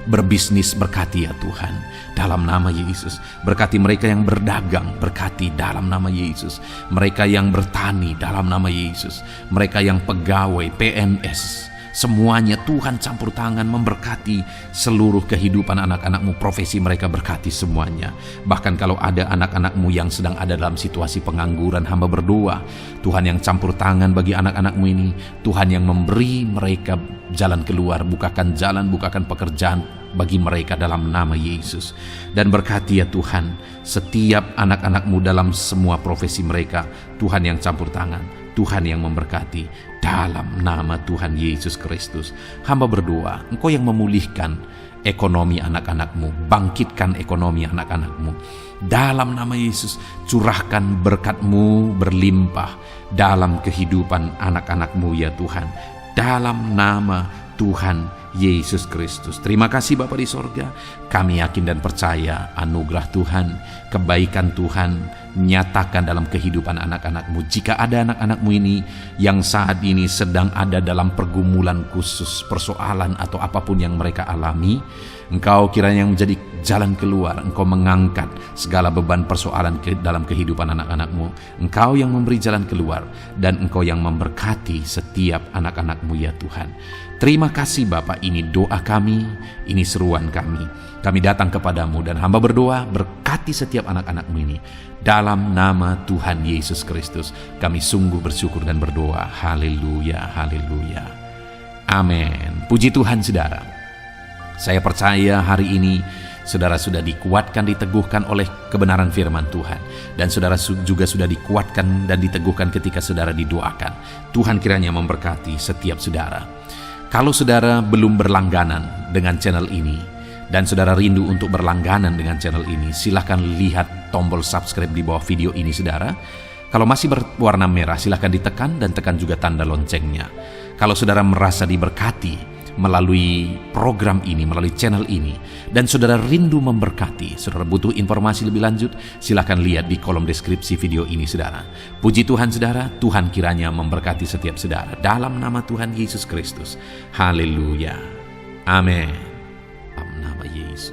Speaker 1: berbisnis, berkati ya Tuhan, dalam nama Yesus. Berkati mereka yang berdagang, berkati dalam nama Yesus. Mereka yang bertani, dalam nama Yesus. Mereka yang pegawai, PNS, semuanya Tuhan campur tangan memberkati seluruh kehidupan anak-anak-Mu, profesi mereka berkati semuanya. Bahkan kalau ada anak-anak-Mu yang sedang ada dalam situasi pengangguran, hamba berdoa Tuhan yang campur tangan bagi anak-anak-Mu ini, Tuhan yang memberi mereka jalan keluar, bukakan jalan, bukakan pekerjaan bagi mereka dalam nama Yesus. Dan berkati ya Tuhan setiap anak-anak-Mu dalam semua profesi mereka, Tuhan yang campur tangan, Tuhan yang memberkati dalam nama Tuhan Yesus Kristus. Hamba berdoa, Engkau yang memulihkan ekonomi anak-anak-Mu, bangkitkan ekonomi anak-anak-Mu. Dalam nama Yesus, curahkan berkat-Mu berlimpah dalam kehidupan anak-anak-Mu ya Tuhan. Dalam nama Tuhan Yesus Kristus. Terima kasih Bapa di sorga. Kami yakin dan percaya anugerah Tuhan, kebaikan Tuhan nyatakan dalam kehidupan anak-anak-Mu. Jika ada anak-anak-Mu ini yang saat ini sedang ada dalam pergumulan khusus, persoalan atau apapun yang mereka alami, Engkau kiranya yang menjadi jalan keluar. Engkau mengangkat segala beban persoalan dalam kehidupan anak-anak-Mu. Engkau yang memberi jalan keluar dan Engkau yang memberkati setiap anak-anak-Mu ya Tuhan. Terima kasih Bapa, ini doa kami, ini seruan kami. Kami datang kepadamu dan hamba berdoa, berkati setiap anak-anak-Mu ini. Dalam nama Tuhan Yesus Kristus, kami sungguh bersyukur dan berdoa. Haleluya, haleluya. Amin. Puji Tuhan saudara. Saya percaya hari ini saudara sudah dikuatkan, diteguhkan oleh kebenaran firman Tuhan. Dan saudara juga sudah dikuatkan dan diteguhkan ketika saudara didoakan. Tuhan kiranya memberkati setiap saudara. Kalau saudara belum berlangganan dengan channel ini dan saudara rindu untuk berlangganan dengan channel ini, silahkan lihat tombol subscribe di bawah video ini saudara. Kalau masih berwarna merah, silahkan ditekan dan tekan juga tanda loncengnya. Kalau saudara merasa diberkati melalui program ini, melalui channel ini, dan saudara rindu memberkati, saudara butuh informasi lebih lanjut, silakan lihat di kolom deskripsi video ini saudara. Puji Tuhan saudara, Tuhan kiranya memberkati setiap saudara dalam nama Tuhan Yesus Kristus. Haleluya. Amin. Dalam nama Yesus.